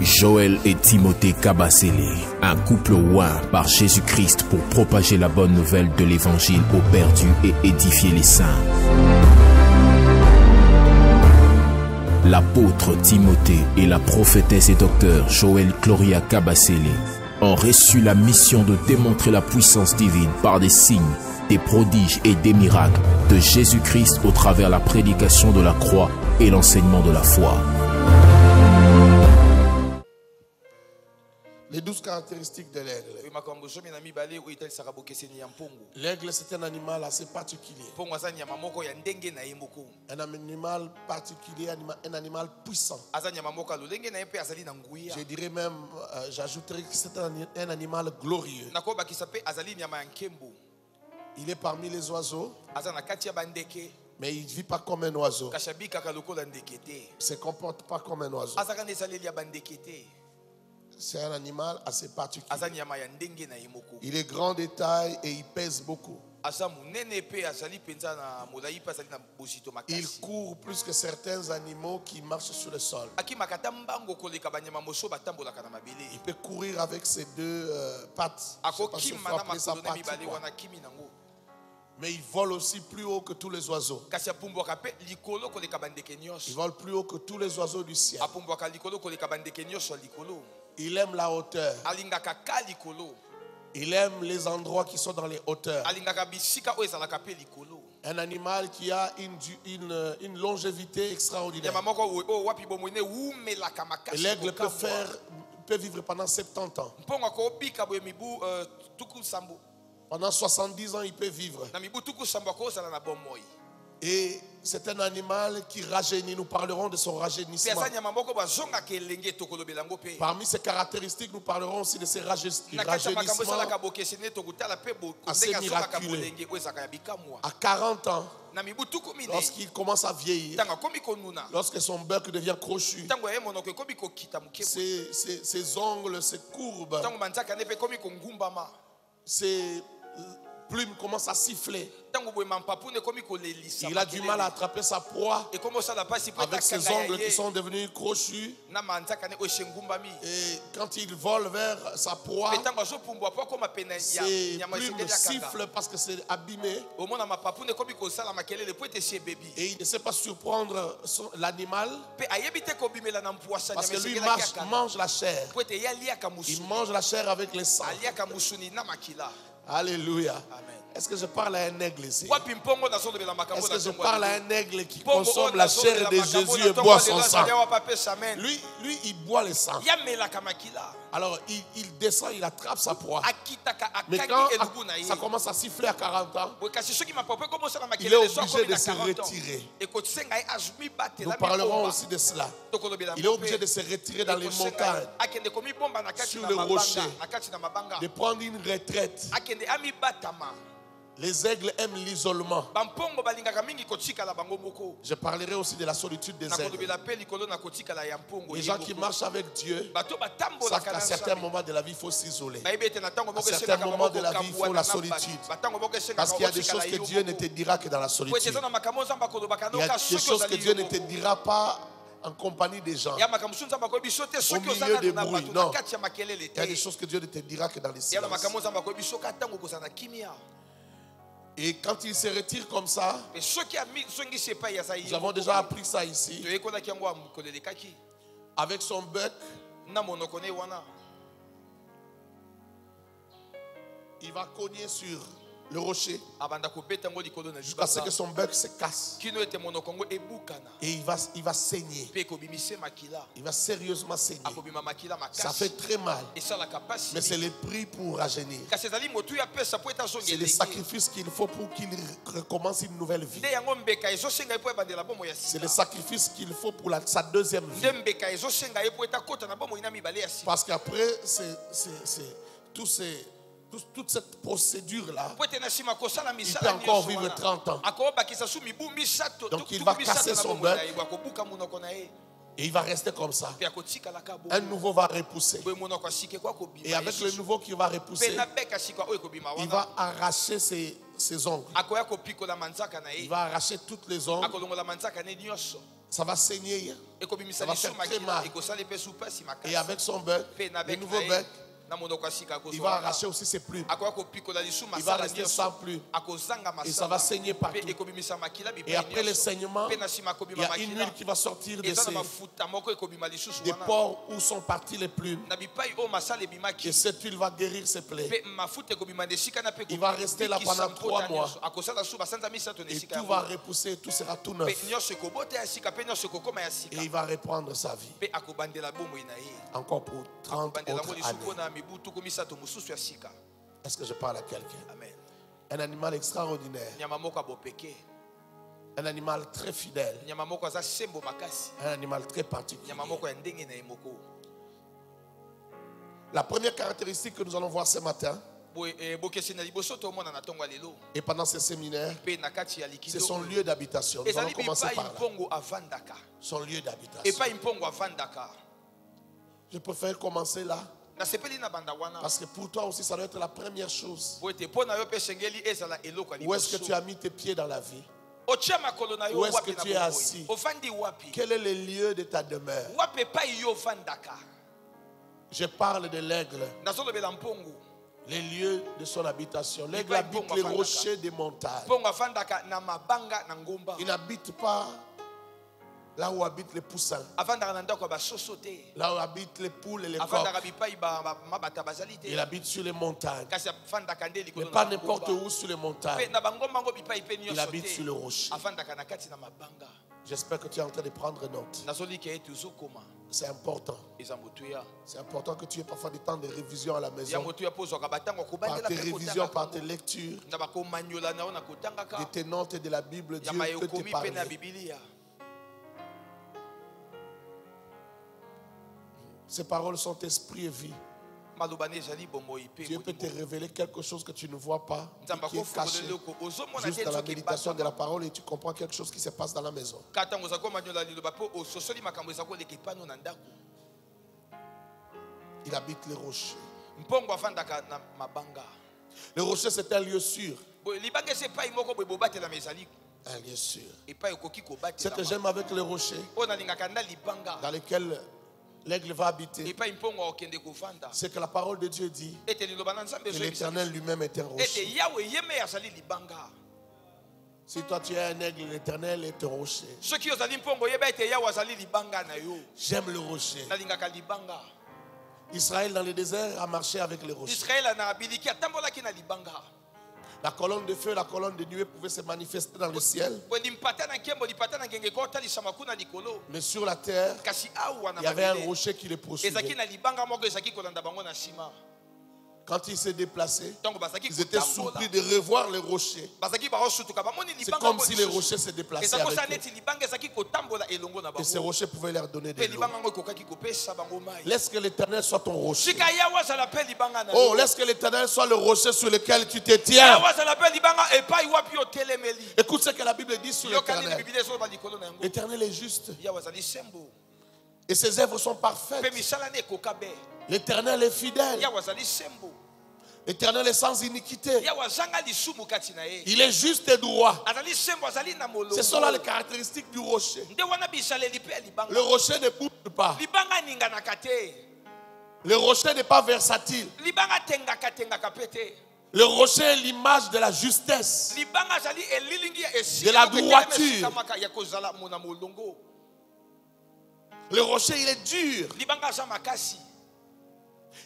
Joël et Timothée Kabasele, un couple oint par Jésus-Christ pour propager la bonne nouvelle de l'évangile aux perdus et édifier les saints. L'apôtre Timothée et la prophétesse et docteur Joël Gloria Kabasele ont reçu la mission de démontrer la puissance divine par des signes, des prodiges et des miracles de Jésus-Christ au travers la prédication de la croix et l'enseignement de la foi. Les 12 caractéristiques de l'aigle. L'aigle, c'est un animal assez particulier. Un animal particulier, un animal puissant. Je dirais même, j'ajouterais que c'est un animal glorieux. Il est parmi les oiseaux, mais il ne vit pas comme un oiseau. Il ne se comporte pas comme un oiseau. C'est un animal assez particulier. Il est grand de taille et il pèse beaucoup. Il court plus que certains animaux qui marchent sur le sol. Il peut courir avec ses deux pattes. Mais il vole aussi plus haut que tous les oiseaux. Il vole plus haut que tous les oiseaux du ciel. Il aime la hauteur. Il aime les endroits qui sont dans les hauteurs. Un animal qui a une longévité extraordinaire. L'aigle peut vivre pendant 70 ans. Pendant 70 ans, il peut vivre. Et c'est un animal qui rajeunit. Nous parlerons de son rajeunissement. Parmi ses caractéristiques, nous parlerons aussi de ses rajeunissements assez miraculeux. À 40 ans, lorsqu'il commence à vieillir, lorsque son bec devient crochu, ses ongles se courbent, ses plumes commencent à siffler. Il a du mal à attraper sa proie avec ses ongles qui sont devenus crochus. Et quand il vole vers sa proie, ses plumes sifflent parce que c'est abîmé. Et il ne sait pas surprendre l'animal parce que lui mange la chair. Il mange la chair avec les sangs. Alléluia. Est-ce que je parle à un aigle ici? Est-ce que je parle à un aigle qui consomme la chair de Jésus et boit son sang? Lui, il boit le sang. Alors, il descend, il attrape sa proie. Mais quand ça commence à siffler à 40 ans, il est obligé de se retirer. Nous parlerons aussi de cela. Il est obligé de se retirer dans les montagnes, sur le rocher, de prendre une retraite. Les aigles aiment l'isolement. Je parlerai aussi de la solitude des aigles. Les gens qui marchent avec Dieu savent qu'à certains moments de la vie, il faut s'isoler. À certains moments de la vie, il faut la solitude. Parce qu'il y a des choses que Dieu ne te dira que dans la solitude. Il y a des choses que Dieu ne te dira pas en compagnie des gens, au milieu des bruits. Non. Il y a des choses que Dieu ne te dira que dans les silences. Et quand il se retire comme ça, nous avons déjà appris ça ici, avec son bec, il va cogner sur le rocher jusqu'à ce que son bec se casse. Et il va saigner. Il va sérieusement saigner. Ça fait très mal. Mais c'est le prix pour rajeunir. C'est le sacrifice qu'il faut pour qu'il recommence une nouvelle vie. C'est le sacrifice qu'il faut pour sa deuxième vie. Parce qu'après, toute cette procédure-là, il peut encore vivre 30 ans. Donc il va casser son bec et il va rester comme ça. Un nouveau va repousser. Et avec le nouveau qui va repousser, il va arracher ses ongles. Il va arracher toutes les ongles. Ça va saigner. Ça va faire très mal. Et avec son bec, le nouveau bec, il va arracher aussi ses plumes. Il va rester sans plumes. Et ça va saigner partout. Et après le saignement, il y a une huile qui va sortir des pores où sont parties les plumes. Et cette huile va guérir ses plaies. Il va rester là pendant 3 mois. Et tout va repousser, tout sera tout neuf. Et il va reprendre sa vie. Encore pour 30 autres années. Est-ce que je parle à quelqu'un? Un animal extraordinaire. Un animal très fidèle. Un animal très particulier. La première caractéristique que nous allons voir ce matin, et pendant ce séminaire, c'est son lieu d'habitation. Nous allons commencer par là. Son lieu d'habitation. Je préfère commencer là. Parce que pour toi aussi, ça doit être la première chose. Où est-ce que tu as mis tes pieds dans la vie? Où est-ce que tu es assis? Quel est le lieu de ta demeure? Je parle de l'aigle. Les lieux de son habitation. L'aigle habite les rochers des montagnes. Il n'habite pas là où habitent les poussins. Là où habitent les poules et les coqs. Il habite sur les montagnes. Mais pas n'importe où sur les montagnes. Il habite sur le rocher. J'espère que tu es en train de prendre note. C'est important. C'est important que tu aies parfois des temps de révision à la maison. Par tes révisions, par tes lectures, de tes notes et de la Bible, Dieu peut te parler. Ces paroles sont esprit et vie. Dieu peut te révéler quelque chose que tu ne vois pas, qui est caché juste dans la méditation de la parole, et tu comprends quelque chose qui se passe dans la maison. Il habite les rochers. Le rocher, c'est un lieu sûr. Un lieu sûr. Ce que j'aime avec les rochers, dans lesquels l'aigle va habiter, c'est que la parole de Dieu dit que l'Éternel lui-même est un rocher. Si toi tu es un aigle, l'Éternel est un rocher. J'aime le rocher. Israël dans le désert a marché avec les rochers. La colonne de feu, la colonne de nuée pouvaient se manifester dans le ciel. Mais sur la terre, il y avait un rocher qui les poursuivait. Quand ils se déplaçaient, ils étaient surpris de revoir les rochers. C'est comme si les rochers se déplaçaient avec eux. Et ces rochers pouvaient leur donner de l'eau. Laisse que l'Éternel soit ton rocher. Oh, laisse que l'Éternel soit le rocher sur lequel tu te tiens. Écoute ce que la Bible dit sur l'Éternel. L'Éternel est juste. Et ses œuvres sont parfaites. L'Éternel est fidèle. L'Éternel est sans iniquité. Il est juste et droit. Ce sont là les caractéristiques du rocher. Le rocher ne bouge pas. Le rocher n'est pas versatile. Le rocher est l'image de la justesse, de la droiture. Le rocher, il est dur.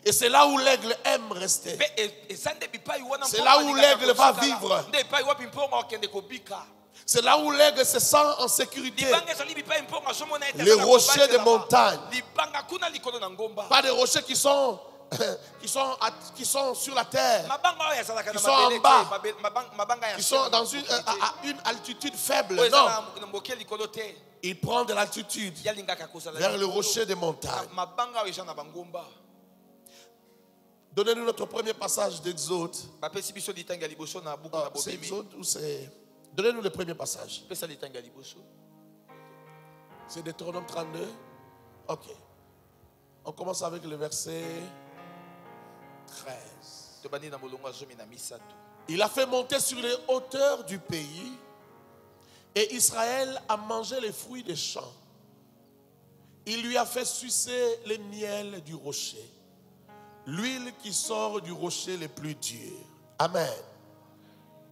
Et c'est là où l'aigle aime rester. C'est là où l'aigle va vivre. C'est là où l'aigle se sent en sécurité. Les rochers de montagne. Pas des rochers qui sont sur la terre, qui sont en bas, qui sont à une altitude faible. Non. Il prend de l'altitude vers le rocher des montagnes. Donnez-nous notre premier passage d'Exode. C'est Exode ou c'est... Donnez-nous le premier passage. C'est Deutéronome 32. Ok. On commence avec le verset 13. Il a fait monter sur les hauteurs du pays Et Israël a mangé les fruits des champs. Il lui a fait sucer le miel du rocher, l'huile qui sort du rocher le plus dur. Amen.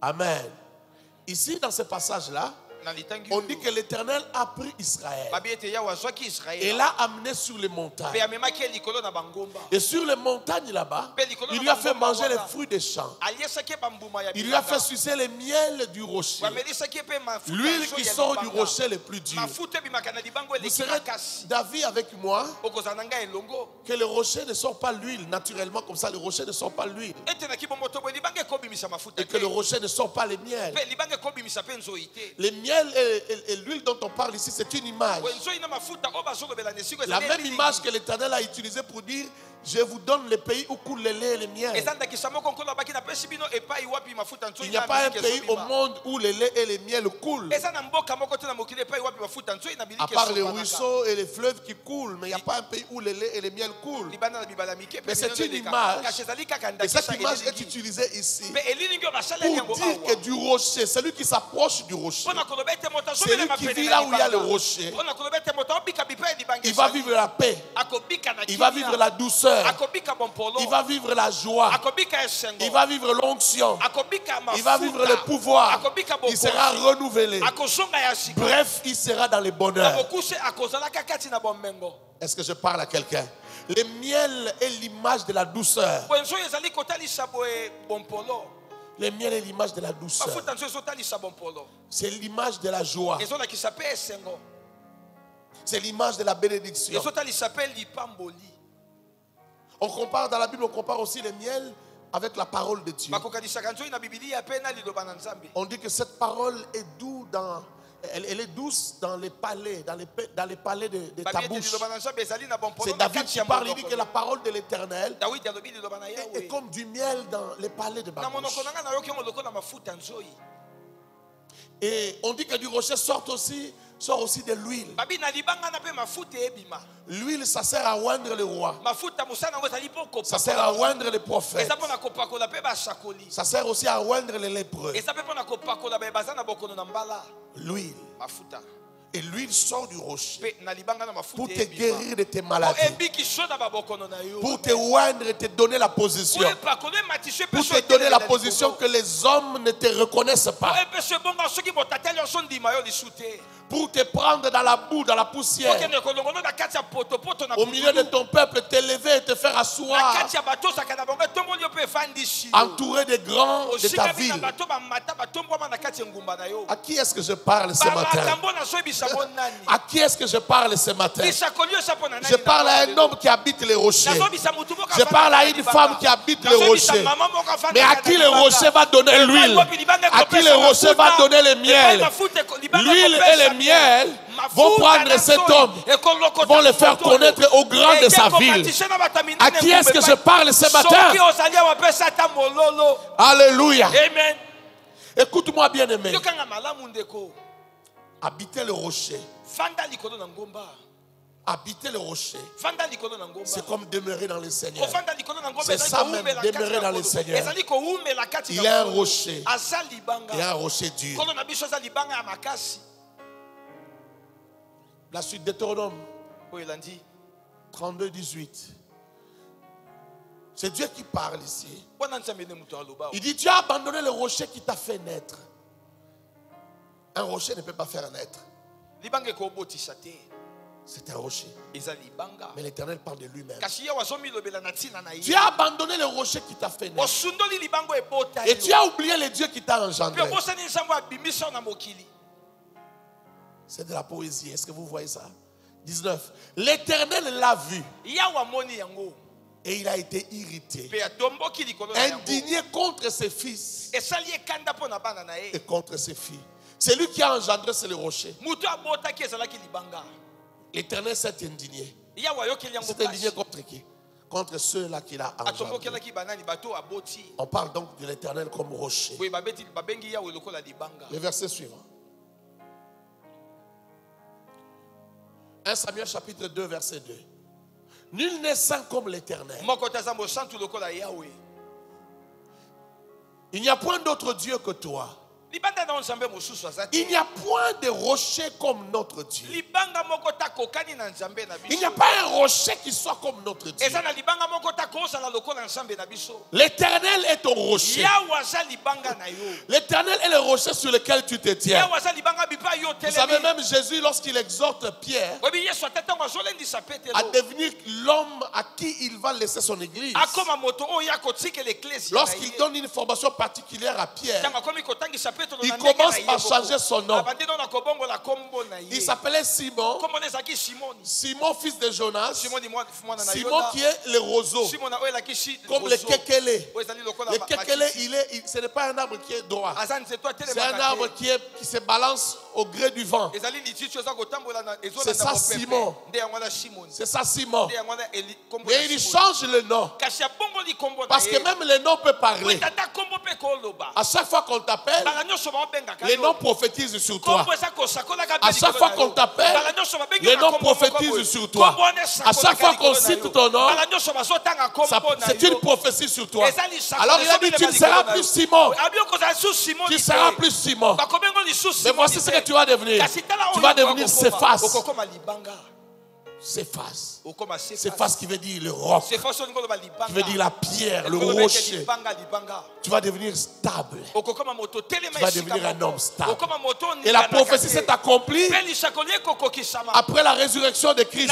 Amen. Ici, dans ce passage-là, on dit que l'Éternel a pris Israël et l'a amené sur les montagnes. Et sur les montagnes là-bas, il lui a fait manger les fruits des champs. Il lui a fait sucer le miel du rocher, l'huile qui sort du rocher le plus dur. Vous serez d'avis avec moi que le rocher ne sort pas l'huile naturellement comme ça. Le rocher ne sort pas l'huile. Et que le rocher ne sort pas le miel. Le miel et l'huile dont on parle ici, c'est une image. La même image que l'Éternel a utilisée pour dire: je vous donne le pays où coule le lait et le miel. Il n'y a pas un pays au monde où le lait et le miel coulent. À part les ruisseaux et les fleuves qui coulent, mais il n'y a pas un pays où le lait et le miel coulent. Mais c'est une image. Et cette image est utilisée ici pour dire que du rocher, celui qui s'approche du rocher, celui qui vit là où il y a le rocher, il va vivre la paix, il va vivre la douceur, il va vivre la joie, il va vivre l'onction, il va vivre le pouvoir, il sera renouvelé. Bref, il sera dans le bonheur. Est-ce que je parle à quelqu'un? Le miel est l'image de la douceur. Le miel est l'image de la douceur. C'est l'image de la joie. C'est l'image de la bénédiction. On compare dans la Bible, on compare aussi le miel avec la parole de Dieu. On dit que cette parole est douce elle est douce dans les palais, dans les palais de ta bouche. C'est David qui parle, il dit que la parole de l'Éternel est comme du miel dans les palais de ma bouche. Et on dit que du rocher sort aussi de l'huile. L'huile, ça sert à oindre le roi. Ça sert à oindre les prophètes. Ça sert aussi à oindre les lépreux. L'huile. Et l'huile sort du rocher pour te guérir de tes maladies, pour te oindre et te donner la position, pour te donner la position que les hommes ne te reconnaissent pas, pour te prendre dans la boue, dans la poussière, au milieu de ton peuple, t'élever et te faire asseoir, entouré des grands de ta ville. À qui est-ce que je parle ce matin? À qui est-ce que je parle ce matin? Je parle à un homme qui habite les rochers. Je parle à une femme qui habite les rochers. Mais à qui le rocher va donner l'huile? À qui le rocher va donner le miel? L'huile et le miel vont prendre cet homme, vont le faire connaître au grand de sa ville. À qui est-ce que je parle ce matin? Alléluia. Écoute-moi bien aimé. Habiter le rocher. Habiter le rocher, c'est comme demeurer dans le Seigneur. C'est ça même, demeurer dans le Seigneur. Il y a un rocher et un rocher dur. La suite Deutéronome 32, 18. C'est Dieu qui parle ici. Il dit: tu as abandonné le rocher qui t'a fait naître. Un rocher ne peut pas faire naître. C'est un rocher. Mais l'Éternel parle de lui-même. Tu as abandonné le rocher qui t'a fait naître. Et tu as oublié le Dieu qui t'a engendré. C'est de la poésie. Est-ce que vous voyez ça? 19. L'Éternel l'a vu. Et il a été irrité, indigné contre ses fils et contre ses filles. C'est lui qui a engendré, c'est le rocher. L'Éternel s'est indigné. S'est indigné contre qui? Contre ceux-là qu'il a engendrés. On parle donc de l'Éternel comme rocher. Le verset suivant. 1 Samuel chapitre 2 verset 2. Nul n'est saint comme l'Éternel. Il n'y a point d'autre Dieu que toi. Il n'y a point de rocher comme notre Dieu. Il n'y a pas un rocher qui soit comme notre Dieu. L'Éternel est ton rocher. L'Éternel est le rocher sur lequel tu te tiens. Vous savez, même Jésus, lorsqu'il exhorte Pierre à devenir l'homme à qui il va laisser son église, lorsqu'il donne une formation particulière à Pierre, il commence par changer son nom. Il s'appelait Simon. Simon, fils de Jonas. Simon qui est le roseau. Comme le kekele. Le kekele, ce n'est pas un arbre qui est droit. C'est un arbre qui se balance au gré du vent. C'est ça Simon. C'est ça Simon. Mais il change le nom. Parce que même le nom peut parler. À chaque fois qu'on t'appelle, les noms prophétisent sur toi. À chaque fois qu'on t'appelle, les noms prophétisent sur toi. À chaque fois qu'on cite ton nom, c'est une prophétie sur toi. Alors il a dit, tu ne seras plus Simon. Tu seras plus Simon. Mais voici ce que tu vas devenir. Tu vas devenir Céphas. Céphas. Céphas qui veut dire le roc. Qui veut dire la pierre, le rocher. Tu vas devenir stable. Tu vas devenir un homme stable. Et la prophétie s'est accomplie après la résurrection de Christ.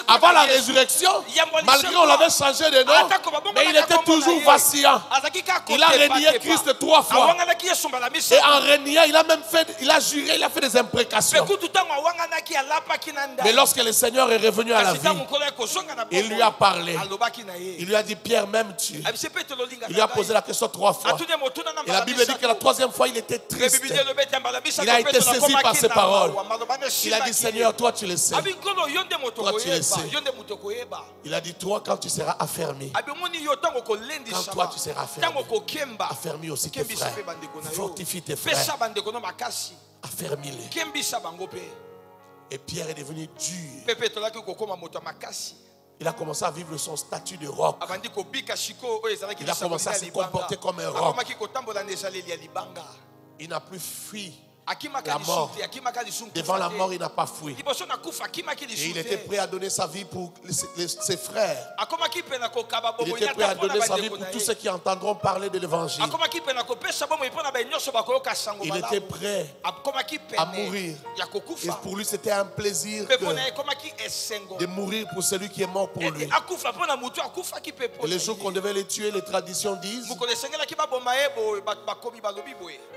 Avant la résurrection, malgré on l'avait changé de nom, mais il était toujours vacillant. Il a renié Christ 3 fois. Et en reniant, il a juré, il a fait des imprécations. Mais lorsque le Seigneur est revenu à la vie, il lui a parlé. Il lui a dit, Pierre, m'aimes-tu? Il lui a posé la question 3 fois. Et la Bible dit que la 3e fois, il était triste. Il a été saisi par ses paroles. Il a dit, Seigneur, toi tu le sais. Toi tu le sais. Il a dit, toi quand tu seras affermi, quand toi tu seras affermi aussi tes frères. Fortifie tes frères. Affermis-les. Et Pierre est devenu dur. Il a commencé à vivre son statut de roc. Il a commencé à se comporter comme un roc. Il n'a plus fui la mort. Devant la mort, il n'a pas fui. Et il était prêt à donner sa vie pour ses frères. Il était prêt à donner sa vie pour tous ceux qui entendront parler de l'évangile. Il était prêt à mourir. Et pour lui, c'était un plaisir de mourir pour celui qui est mort pour lui. Et le jour qu'on devait les tuer, les traditions disent,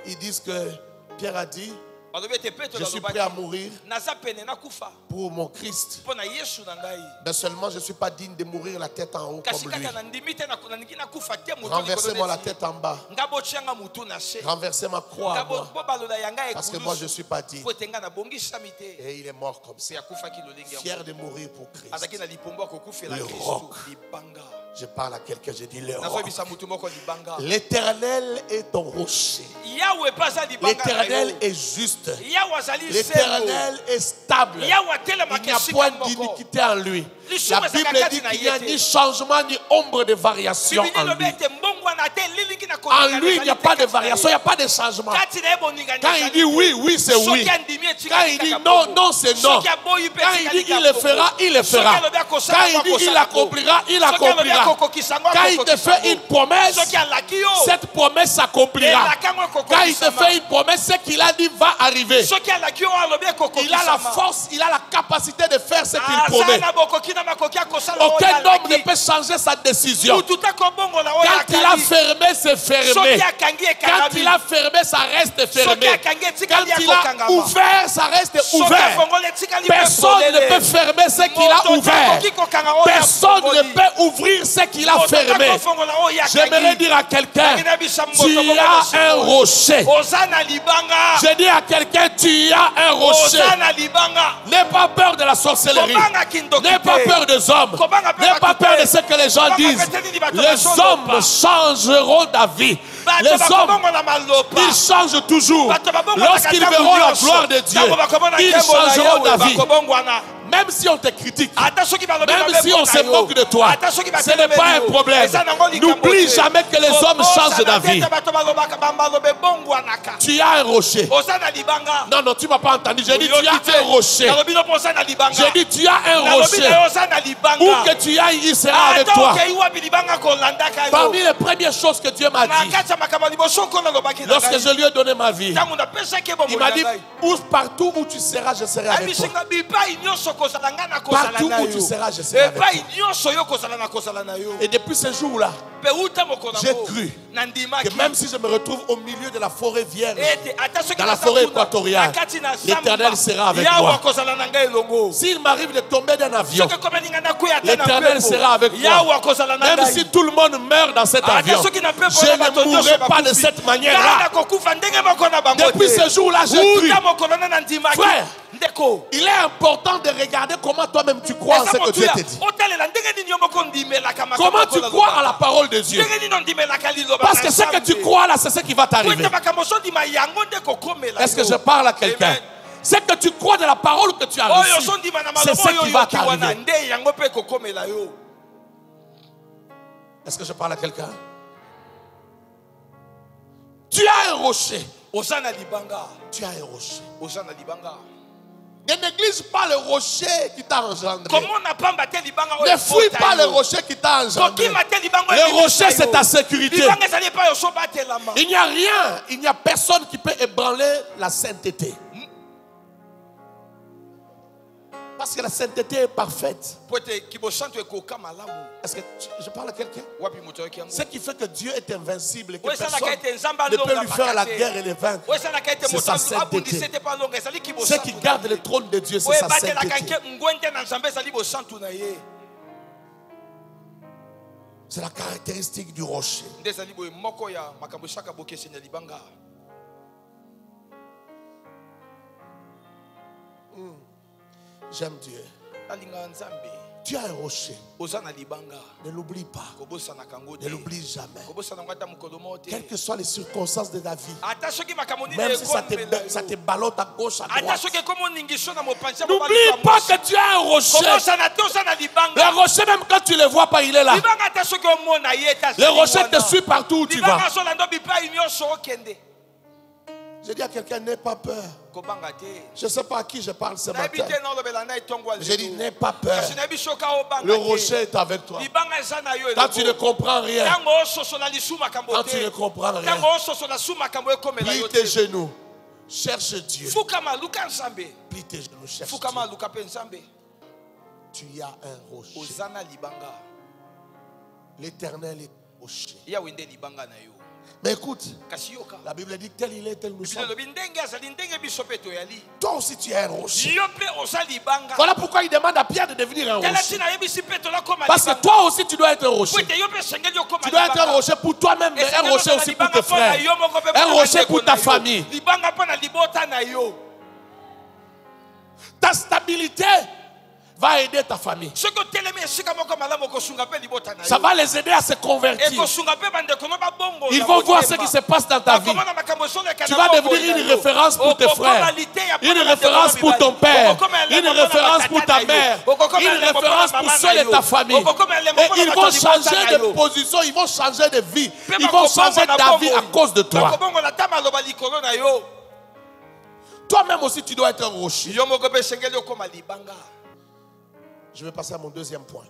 ils disent que Pierre a dit, je suis prêt à mourir pour mon Christ. Mais seulement je ne suis pas digne de mourir la tête en haut comme lui. Renversez-moi la tête en bas. Renversez ma croix à moi. Parce que moi je ne suis pas digne. Et il est mort comme ça. Fier de mourir pour Christ. Le roc. Je parle à quelqu'un, je dis le roc. L'Éternel est ton rocher. L'Éternel est juste. L'Éternel est stable. Il n'y a point d'iniquité en lui. La Bible dit qu'il n'y a ni changement ni ombre de variation en lui. En lui, il n'y a pas de variation, il n'y a pas de changement. Quand il dit oui, oui, c'est oui. Quand il dit non, non, c'est non. Quand il dit il le fera, il le fera. Quand il dit il accomplira, il accomplira. Quand il te fait une promesse, cette promesse s'accomplira. Quand il te fait une promesse, ce qu'il a dit va arriver. Il a la force, il a la capacité de faire ce qu'il promet. Aucun homme ne peut changer sa décision. Quand il a fermé, c'est fermé. Quand il a fermé, ça reste fermé. Quand il a ouvert, ça reste ouvert. Personne ne peut fermer ce qu'il a ouvert. Personne ne peut ouvrir ce qu'il a fermé. J'aimerais dire à quelqu'un, tu as un rocher. Je dis à quelqu'un, tu as un rocher. N'aie pas peur de la sorcellerie. N'aie pas peur des hommes. N'aie pas peur de ce que les gens disent. Les hommes changeront d'avis. Les hommes, ils changent toujours. Lorsqu'ils verront la gloire de Dieu, ils changeront d'avis. Même si on te critique, même si on se moque de toi, ce n'est pas un problème. N'oublie jamais que les hommes changent d'avis. Tu as un rocher. Non, non, tu ne m'as pas entendu. J'ai dit tu as un rocher. J'ai dit tu as un rocher. Où que tu ailles, il sera avec toi. Parmi les premières choses que Dieu m'a dit, lorsque je lui ai donné ma vie, il m'a dit partout où tu seras, je serai avec toi. Partout où tu seras, je serai avec toi. Et depuis ce jour-là, j'ai cru que même si je me retrouve au milieu de la forêt vierge, dans la forêt équatoriale, l'Éternel sera avec moi. S'il m'arrive de tomber d'un avion, l'Éternel sera avec moi. Même si tout le monde meurt dans cet avion, je ne mourrai pas de cette manière-là. Depuis ce jour-là, j'ai cru. Frère, il est important de regarder comment toi-même tu crois en ce que Dieu te dit. Comment tu crois à la parole de Dieu. Parce que ce que tu crois là, c'est ce qui va t'arriver. Est-ce que je parle à quelqu'un? Ce que tu crois de la parole que tu as reçue, c'est ce qui va t'arriver. Est-ce que je parle à quelqu'un? Tu as un rocher. Tu as un rocher. Ne néglige pas le rocher qui t'a engendré. Ne fuis pas le rocher qui t'a engendré. Le rocher, c'est ta sécurité. Il n'y a rien, il n'y a personne qui peut ébranler la sainteté. Parce que la sainteté est parfaite. Est-ce que je parle à quelqu'un? Ce qui fait que Dieu est invincible et que personne ne peut lui faire la guerre et le vaincre, c'est sa sainteté. Ce qui garde le trône de Dieu, c'est sa sainteté. C'est la caractéristique du rocher. J'aime Dieu. Tu as un rocher. Ne l'oublie pas. Ne l'oublie jamais. Quelles que soient les circonstances de ta vie, même si ça te ballotte à gauche, à droite, n'oublie pas que tu as un rocher. Le rocher, même quand tu ne le vois pas, il est là. Le rocher te suit partout où tu vas. Je dis à quelqu'un, n'aie pas peur. Je ne sais pas à qui je parle ce matin. Je dis, n'aie pas peur. Le rocher est avec toi. Quand tu ne comprends rien, quand tu ne comprends rien, plie tes genoux, cherche Dieu. Plie tes genoux, cherche Dieu. Tu as un rocher. L'Éternel est rocher. Mais écoute, la Bible dit tel il est, tel nous sommes. Toi aussi tu es un rocher. Voilà pourquoi il demande à Pierre de devenir un rocher. Parce que toi aussi tu dois être un rocher. Tu dois être un rocher pour toi-même, mais un rocher aussi pour tes frères. Un rocher pour ta famille. Ta stabilité va aider ta famille. Ça va les aider à se convertir. Ils vont voir ce qui se passe dans ta vie. Tu vas devenir une référence pour tes frères, une référence pour ton père, une référence pour ta mère, une référence pour ceux de ta famille. Et ils vont changer de position, ils vont changer de vie, ils vont changer d'avis à cause de toi. Toi-même aussi tu dois être un rocher. Je vais passer à mon deuxième point.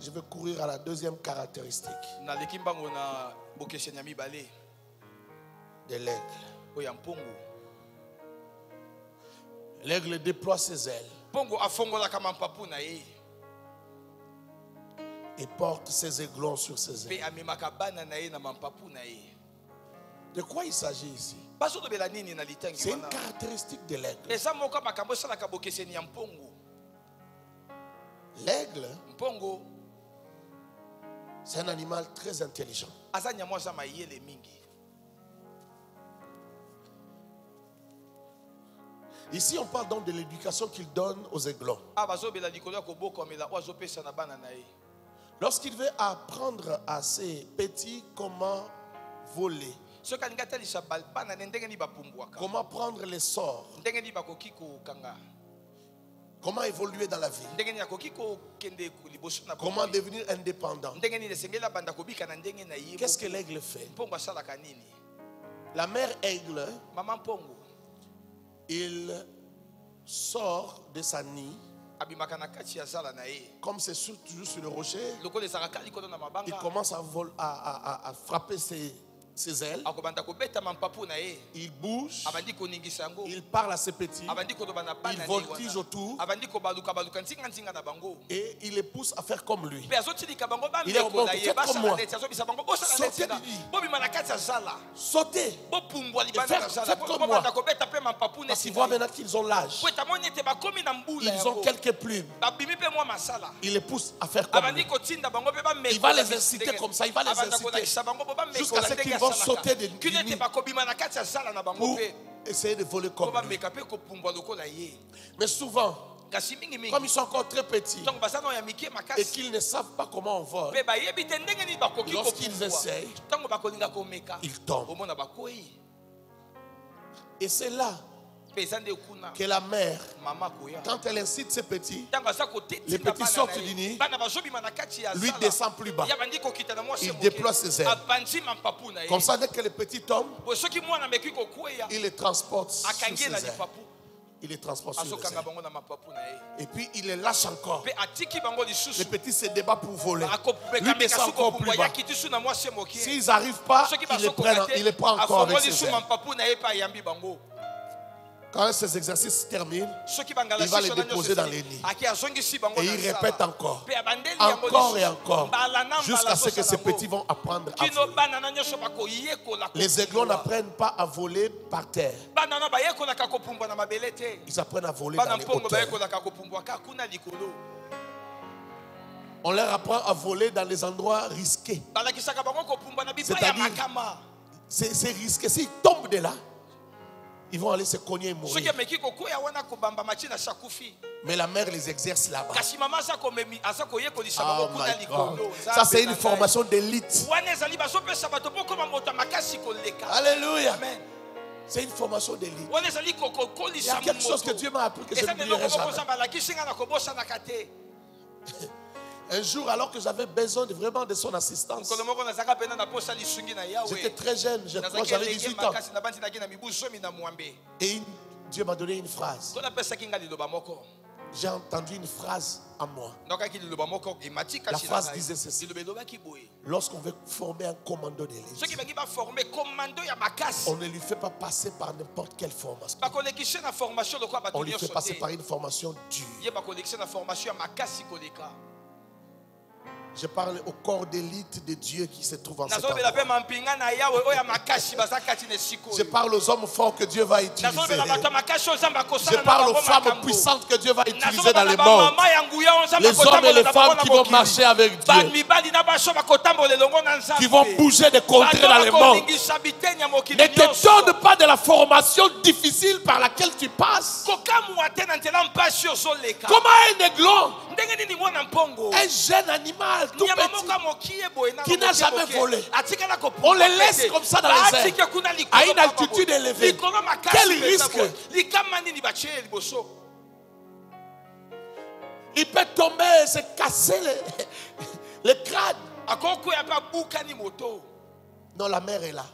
Je vais courir à la deuxième caractéristique de l'aigle. L'aigle déploie ses ailes et porte ses aiglons sur ses ailes. De quoi il s'agit ici? C'est une caractéristique de l'aigle. L'aigle, c'est un animal très intelligent. Ici, on parle donc de l'éducation qu'il donne aux aiglons. Lorsqu'il veut apprendre à ses petits comment voler, Comment prendre l'essor? Comment évoluer dans la vie? Comment devenir indépendant? Qu'est-ce que l'aigle fait? La mère aigle, il sort de sa nid. Comme c'est toujours sur le rocher, il commence à frapper ses ailes. Il bouge. Il parle à ses petits. Il voltige autour. Et il les pousse à faire comme lui. Il est comme moi. Sautez du lit. Sautez. Faites comme moi. Parce qu'ils voient maintenant qu'ils ont l'âge. Ils ont quelques plumes. Il les pousse à faire comme lui. Il va les inciter comme ça. Il va les inciter jusqu'à ce qu'ils vont sauter de nuit pour essayer de voler comme lui. Mais souvent, comme ils sont encore très petits et qu'ils ne savent pas comment on vole, lorsqu'ils essayent, ils tombent. Et c'est là que la mère, quand elle incite ses petits, les petits sortent du nid, lui descend plus bas. Il déploie ses ailes. Comme ça, dès que les petits tombent, il les transporte sur ses ailes. Il les transporte sur les ailes. Et puis il les lâche encore. Les petits se débattent pour voler. Lui descend encore plus bas. S'ils n'arrivent pas, il les prend encore avec ses ailes. Quand ces exercices terminent, il va les déposer dans les nids. Et il répète encore. Encore et encore. Jusqu'à ce que ces petits vont apprendre à voler. Les aiglons n'apprennent pas à voler par terre. Ils apprennent à voler dans les hauteurs. On leur apprend à voler dans les endroits risqués. C'est-à-dire, c'est risqué. S'ils tombent de là, ils vont aller se cogner et mourir. Mais la mère les exerce là-bas. Oh my God. Ça, c'est une formation d'élite. Alléluia. C'est une formation d'élite. Il y a quelque chose que Dieu m'a appris que je n'oublierai jamais. Un jour, alors que j'avais besoin vraiment de son assistance, j'étais très jeune, je crois que j'avais 18 ans. Et Dieu m'a donné une phrase. J'ai entendu une phrase à moi. La phrase disait ceci: lorsqu'on veut former un commando de l'élite, on ne lui fait pas passer par n'importe quelle formation. On lui fait passer par une formation dure. Je parle au corps d'élite de Dieu qui se trouve en cet endroit. Je parle aux hommes forts que Dieu va utiliser. Je parle aux femmes puissantes que Dieu va utiliser dans le monde. Les hommes et les femmes qui vont marcher avec Dieu, qui vont bouger des contrées dans le monde. Ne te donne pas de la formation difficile par laquelle tu passes. Comment un aiglon, un jeune animal tout petit qui n'a jamais volé, on les laisse comme ça dans les airs à une altitude élevée. Quel risque! Il peut tomber, se casser le crâne. Non, la mère est là.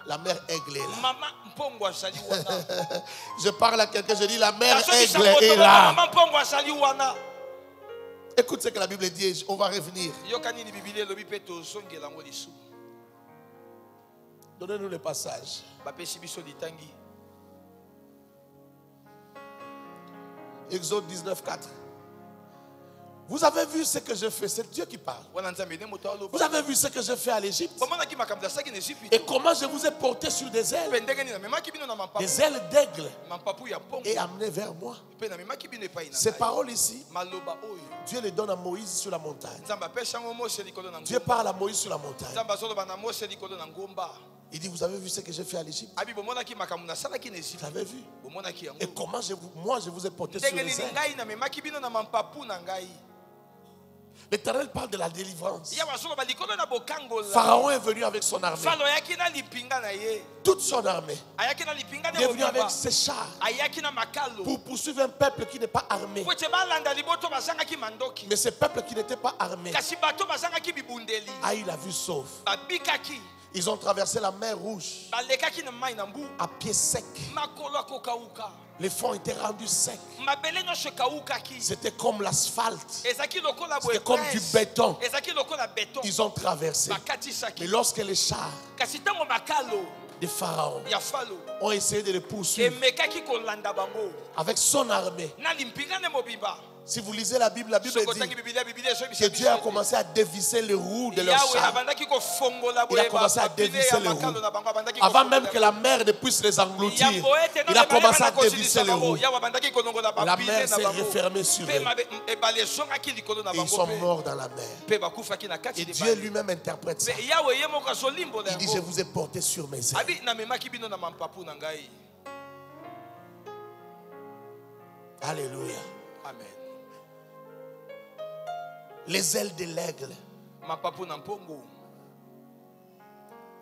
La mère aigle est là. Je parle à quelqu'un, je dis la mère aigle est là. Écoute ce que la Bible dit, on va revenir. Donnez-nous le passage. Exode 19:4. Vous avez vu ce que je fais, c'est Dieu qui parle. Vous avez vu ce que je fais à l'Égypte et comment je vous ai porté sur des ailes d'aigle et amené vers moi. Ces paroles ici, Dieu les donne à Moïse sur la montagne. Dieu parle à Moïse sur la montagne. Il dit, vous avez vu ce que j'ai fait à l'Égypte? Vous avez vu? Et comment moi je vous ai porté sur les ailes? L'Éternel parle de la délivrance. Pharaon est venu avec son armée. Toute son armée. Il est venu avec ses chars pour poursuivre un peuple qui n'est pas armé. Mais ce peuple qui n'était pas armé a eu la vue sauve. Ils ont traversé la mer Rouge à pied sec. Les fonds étaient rendus secs. C'était comme l'asphalte. C'était comme du béton. Ils ont traversé. Mais lorsque les chars de Pharaon ont essayé de les poursuivre avec son armée, si vous lisez la Bible dit que Dieu a commencé à dévisser les roues de leurs chars. Il a commencé à dévisser les roues. Avant même que la mer ne puisse les engloutir, il a commencé à dévisser les roues. La mer s'est refermée sur eux. Et ils sont morts dans la mer. Et Dieu lui-même interprète ça. Il dit, je vous ai porté sur mes ailes. Alléluia. Amen. Les ailes de l'aigle.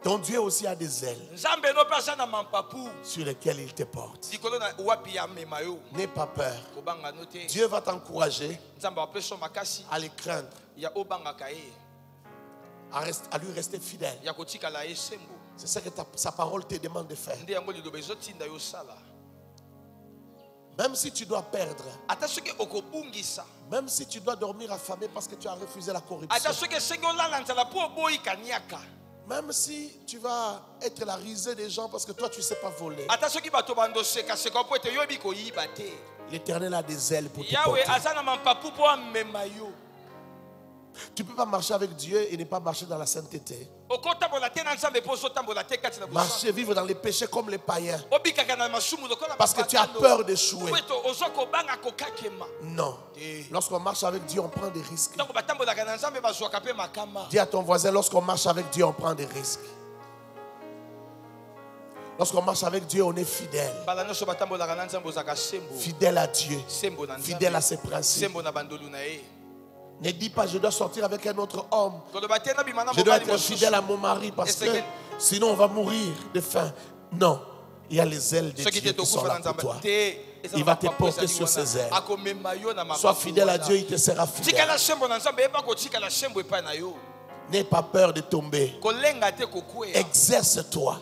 Ton Dieu aussi a des ailes sur lesquelles il te porte. N'aie pas peur. Dieu va t'encourager à les craindre, à lui rester fidèle. C'est ce que sa parole te demande de faire. Même si tu dois perdre, même si tu dois dormir affamé parce que tu as refusé la corruption, même si tu vas être la risée des gens parce que toi tu ne sais pas voler, l'Éternel a des ailes pour te porter. Tu ne peux pas marcher avec Dieu et ne pas marcher dans la sainteté. Marcher, vivre dans les péchés comme les païens. Parce que tu as peur d'échouer. Non. Lorsqu'on marche avec Dieu, on prend des risques. Dis à ton voisin, lorsqu'on marche avec Dieu, on prend des risques. Lorsqu'on marche avec Dieu, on est fidèle. Fidèle à Dieu. Fidèle à ses principes. Ne dis pas, je dois sortir avec un autre homme. Je dois être fidèle à mon mari parce que sinon on va mourir de faim. Non, il y a les ailes de Dieu qui sont là pour toi. Il va te porter sur ses ailes. Sois fidèle à Dieu, il te sera fidèle. N'aie pas peur de tomber. Exerce-toi.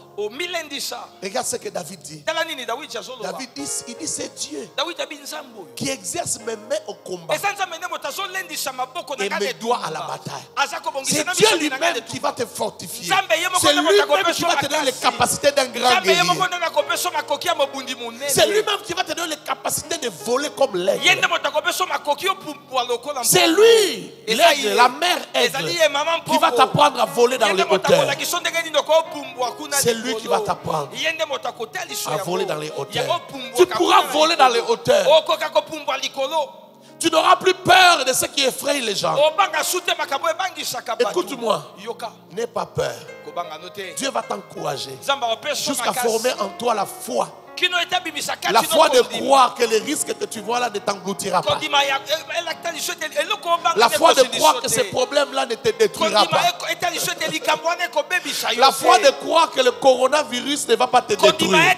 Regarde ce que David dit. David dit, il dit c'est Dieu qui exerce mes mains au combat et mes doigts à la bataille. C'est Dieu lui-même qui va te fortifier. C'est lui-même qui va te donner les capacités d'un grand guerrier. C'est lui-même qui va te donner les capacités de voler comme l'aigle. C'est lui, l'aigle, la mère aigle, qui va t'apprendre à voler dans les hauteurs. C'est lui qui va t'apprendre à voler dans les hauteurs. Tu pourras voler dans les hauteurs. Tu n'auras plus peur de ce qui effraie les gens. Écoute-moi, n'aie pas peur. Dieu va t'encourager jusqu'à former en toi la foi. La foi de croire que les risques que tu vois là ne t'engloutira pas. La foi de croire que ces problèmes-là ne te détruira pas. La foi de croire que le coronavirus ne va pas te détruire.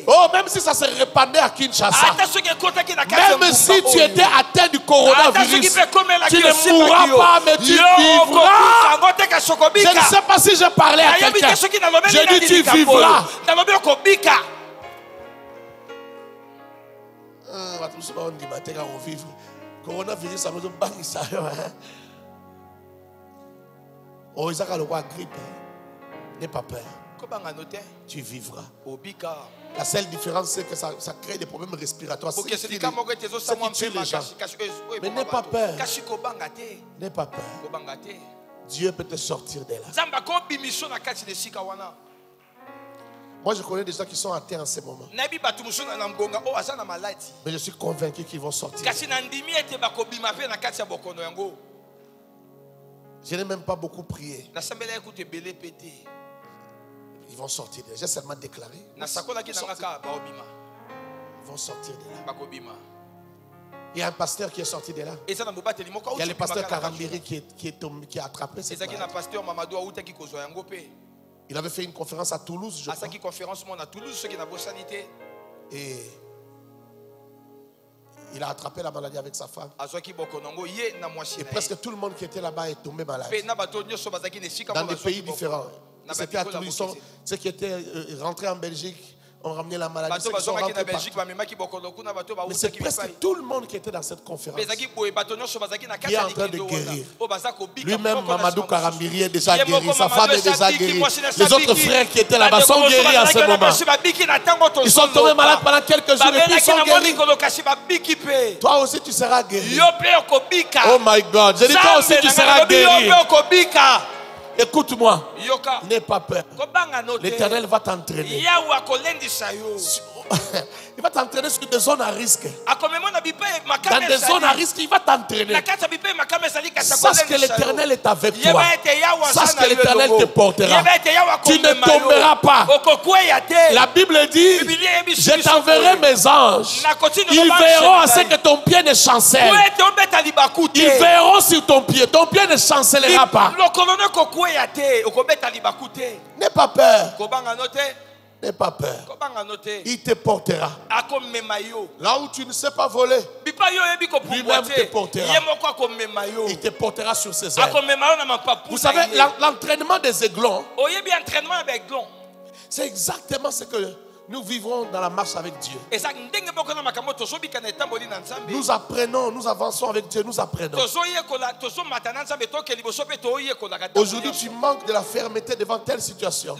Oh, même si ça se répandait à Kinshasa, même si tu étais atteint du coronavirus, tu ne mourras pas, mais tu vivras. Je ne sais pas si je parlais à quelqu'un. Je dis tu vivras. Coronavirus, ça nous bang ça. Oh, ils ont le grippe. N'aie pas peur. Tu vivras. La seule différence, c'est que ça crée des problèmes respiratoires. Ça qui tue les gens. Mais n'aie pas peur. N'aie pas peur. Dieu peut te sortir de là. Moi, je connais des gens qui sont atteints en ce moment. Mais je suis convaincu qu'ils vont sortir. Je n'ai même pas beaucoup prié. Ils vont sortir de là. J'ai seulement déclaré. Ils vont sortir de là. Il y a un pasteur qui est sorti de là. Il y a le pasteur Karambiri qui a attrapé cette maladie. Il avait fait une conférence à Toulouse, je crois. Et il a attrapé la maladie avec sa femme. Et presque tout le monde qui était là-bas est tombé malade. Dans des pays différents. C'était à Toulouse. Ceux qui étaient rentrés en Belgique ont ramené la maladie. Mais c'est presque tout le monde qui était dans cette conférence qui est en train de guérir. Lui-même, Mamadou Karambiri est déjà guéri. Sa femme est déjà guérie. Les autres frères qui étaient là-bas sont guéris en ce moment. Ils sont tombés malades pendant quelques jours et puis ils sont guéris. Toi aussi tu seras guéri. Oh my God. Je dis toi aussi tu seras guéri. Écoute-moi, n'aie pas peur. L'Éternel va t'entraîner. Il va t'entraîner sur des zones à risque. Dans des zones à risque, il va t'entraîner. Sache que l'Éternel est avec toi. Sache que l'Éternel te portera. Tu ne tomberas pas. La Bible dit, je t'enverrai mes anges. Ils verront à ce que ton pied ne chancelle. Ils verront sur ton pied. Ton pied ne chancellera pas. N'aie pas peur. N'aie pas peur. Il te portera. Là où tu ne sais pas voler, lui-même te portera. Il te portera sur ses ailes. Vous savez, l'entraînement des aiglons, c'est exactement ce que nous vivrons dans la marche avec Dieu. Nous apprenons, nous avançons avec Dieu, nous apprenons. Aujourd'hui, tu manques de la fermeté devant telle situation.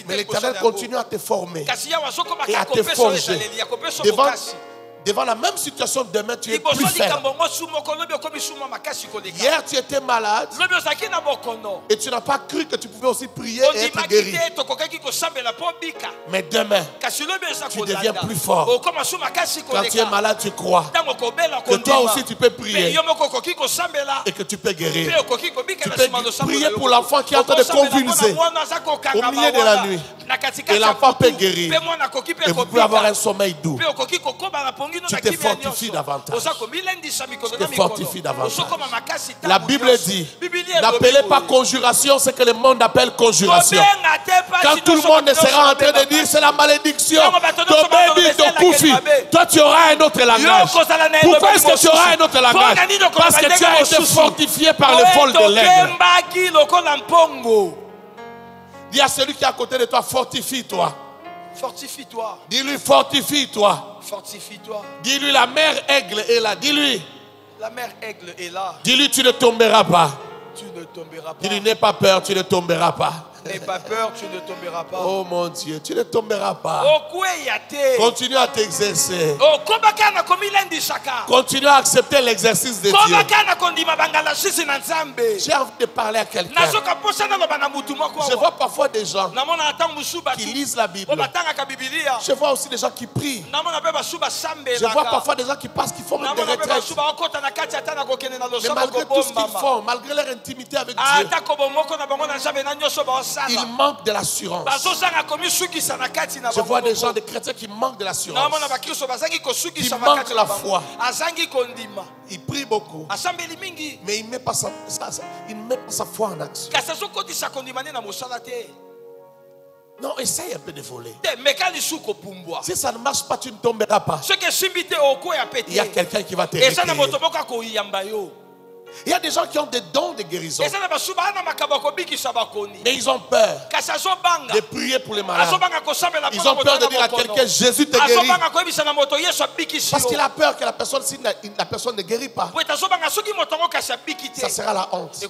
Mais l'Éternel continue à te former et à te forger. Devant la même situation, demain tu es plus ferme. Hier tu étais malade et tu n'as pas cru que tu pouvais aussi prier et être guéri. Mais demain, tu deviens plus fort. Quand tu es malade, tu crois que toi aussi tu peux prier et que tu peux guérir. Tu peux prier pour l'enfant qui est en train de convulser au milieu de la nuit. Et l'enfant peut guérir. Et vous pouvez avoir un sommeil doux. Tu te fortifies davantage. Tu te fortifies davantage. La Bible dit, n'appelez pas conjuration ce que le monde appelle conjuration. Quand tout le monde sera en train de dire c'est la malédiction, toi tu auras un autre langage. Pourquoi est-ce que tu auras un autre langage? Parce que tu as été fortifié par le vol de l'aigle. Dis à celui qui est à côté de toi, fortifie-toi. Fortifie-toi. Dis-lui, fortifie-toi. Fortifie-toi. Dis-lui, la mère aigle est là. Dis-lui. La mère aigle est là. Dis-lui, tu ne tomberas pas. Tu ne tomberas pas. Dis-lui, n'aie pas peur, tu ne tomberas pas. N'aie pas peur, tu ne tomberas pas. Oh mon Dieu, tu ne tomberas pas. Continue à t'exercer. Continue à accepter l'exercice de Dieu. J'ai envie de parler à quelqu'un. Je vois parfois des gens qui lisent la Bible. Je vois aussi des gens qui prient. Je vois parfois des gens qui pensent qu'ils font même des retraites. Mais malgré tout ce qu'ils font, malgré leur intimité avec Dieu, ils manquent de l'assurance. Je vois des gens, des chrétiens qui manquent de l'assurance, qui manquent de la foi. Ils prient beaucoup, mais il ne met pas sa foi en action. Non, essaye un peu de voler. Si ça ne marche pas, tu ne tomberas pas. Il y a quelqu'un qui va te recueillir. Il y a des gens qui ont des dons de guérison, mais ils ont peur de prier pour les malades. Ils ont peur de dire à quelqu'un, Jésus te guérit, parce qu'il a peur que la personne, si la personne ne guérit pas, ça sera la honte.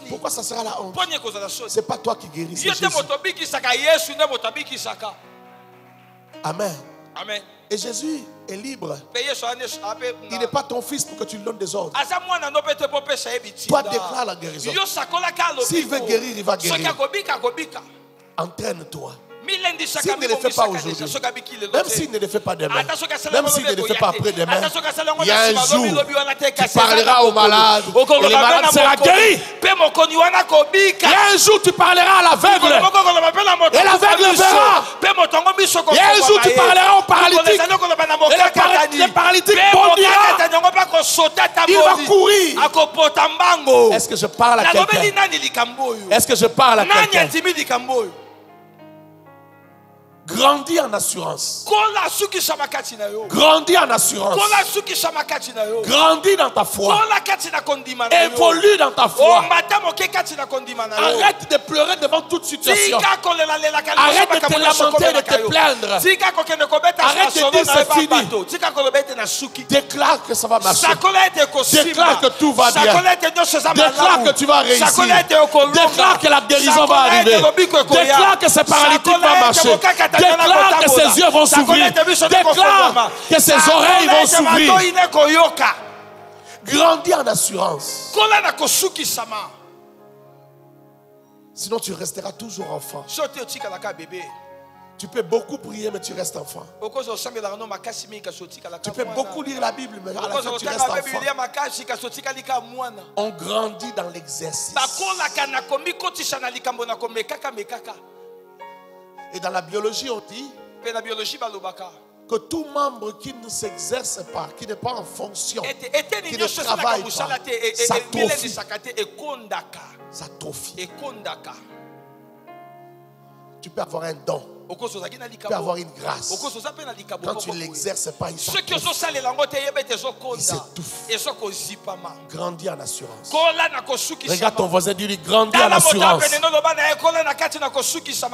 Pourquoi ça sera la honte? C'est pas toi qui guéris, c'est Jésus. Amen. Amen. Et Jésus est libre. Il n'est pas ton fils pour que tu lui donnes des ordres. Toi, déclare la guérison. S'il veut guérir, il va guérir. Entraîne-toi. S'il ne le fait pas aujourd'hui, même s'il ne le fait pas demain, même s'il ne le fait pas après-demain, il y a un jour, tu parleras au malade et le malade sera guéri. Il y a un jour, tu parleras à l'aveugle et l'aveugle verra. Il y a un jour, tu parleras au paralytique et le paralytique bondira. Il va courir. Est-ce que je parle à quelqu'un? Est-ce que je parle à quelqu'un? Grandis en assurance. Grandis en assurance. Grandis dans ta foi. Évolue dans ta foi. Arrête de pleurer devant toute situation. Arrête de te lamenter et de te plaindre. Arrête de dire c'est fini. Déclare que ça va marcher. Déclare que tout va bien. Déclare que tu vas réussir. Déclare que la guérison va arriver. Déclare que ce paralytique va marcher. Déclare que ses yeux vont s'ouvrir. Déclare que ses oreilles vont s'ouvrir. Grandis en assurance. Sinon tu resteras toujours enfant. Tu peux beaucoup prier mais tu restes enfant. Tu peux beaucoup lire la Bible mais à la fin tu restes enfant. On grandit dans l'exercice. Et dans la biologie, on dit que tout membre qui ne s'exerce pas, qui n'est pas en fonction, qui ne travaille pas, s'atrophie. Tu peux avoir un don. Tu peux avoir une grâce. Quand tu ne l'exerces pas, il s'étouffe. Grandis en assurance. Regarde ton voisin, dis-lui, grandis en assurance.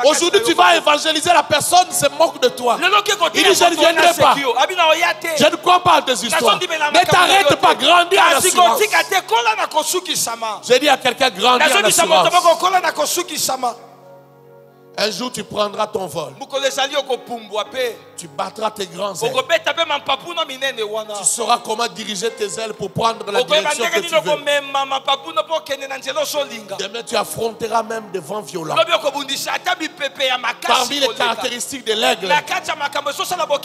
Aujourd'hui, tu vas évangéliser, la personne se moque de toi. Il dit, je ne viendrai pas. Je ne crois pas à tes histoires. Ne t'arrête pas, grandis en assurance. J'ai dit à quelqu'un, grandis en assurance. Un jour tu prendras ton vol. Tu battras tes grands ailes. Tu sauras comment diriger tes ailes pour prendre la direction que tu veux. Demain tu affronteras même des vents violents. Parmi les caractéristiques de l'aigle,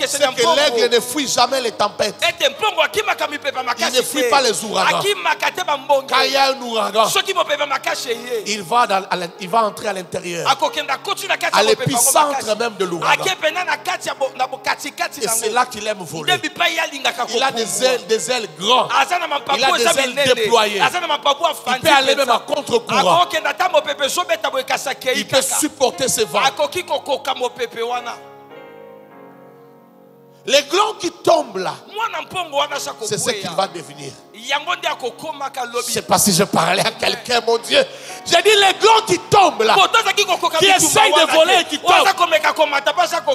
c'est que l'aigle ne fuit jamais les tempêtes. Il ne fuit pas les ouragans. Quand il y a un ouragan, il va entrer à l'intérieur, à l'épicentre même de l'ouragan. Et c'est là qu'il aime voler. Il a des ailes grandes. Il a des ailes déployées. Il peut aller même à contre-courant. Il peut supporter ces vents. Les glands qui tombent là, c'est ce qu'il va devenir. Je ne sais pas si je parlais à quelqu'un, mon Dieu. J'ai dit les glands qui tombent là, qui essayent de voler et qui tombent,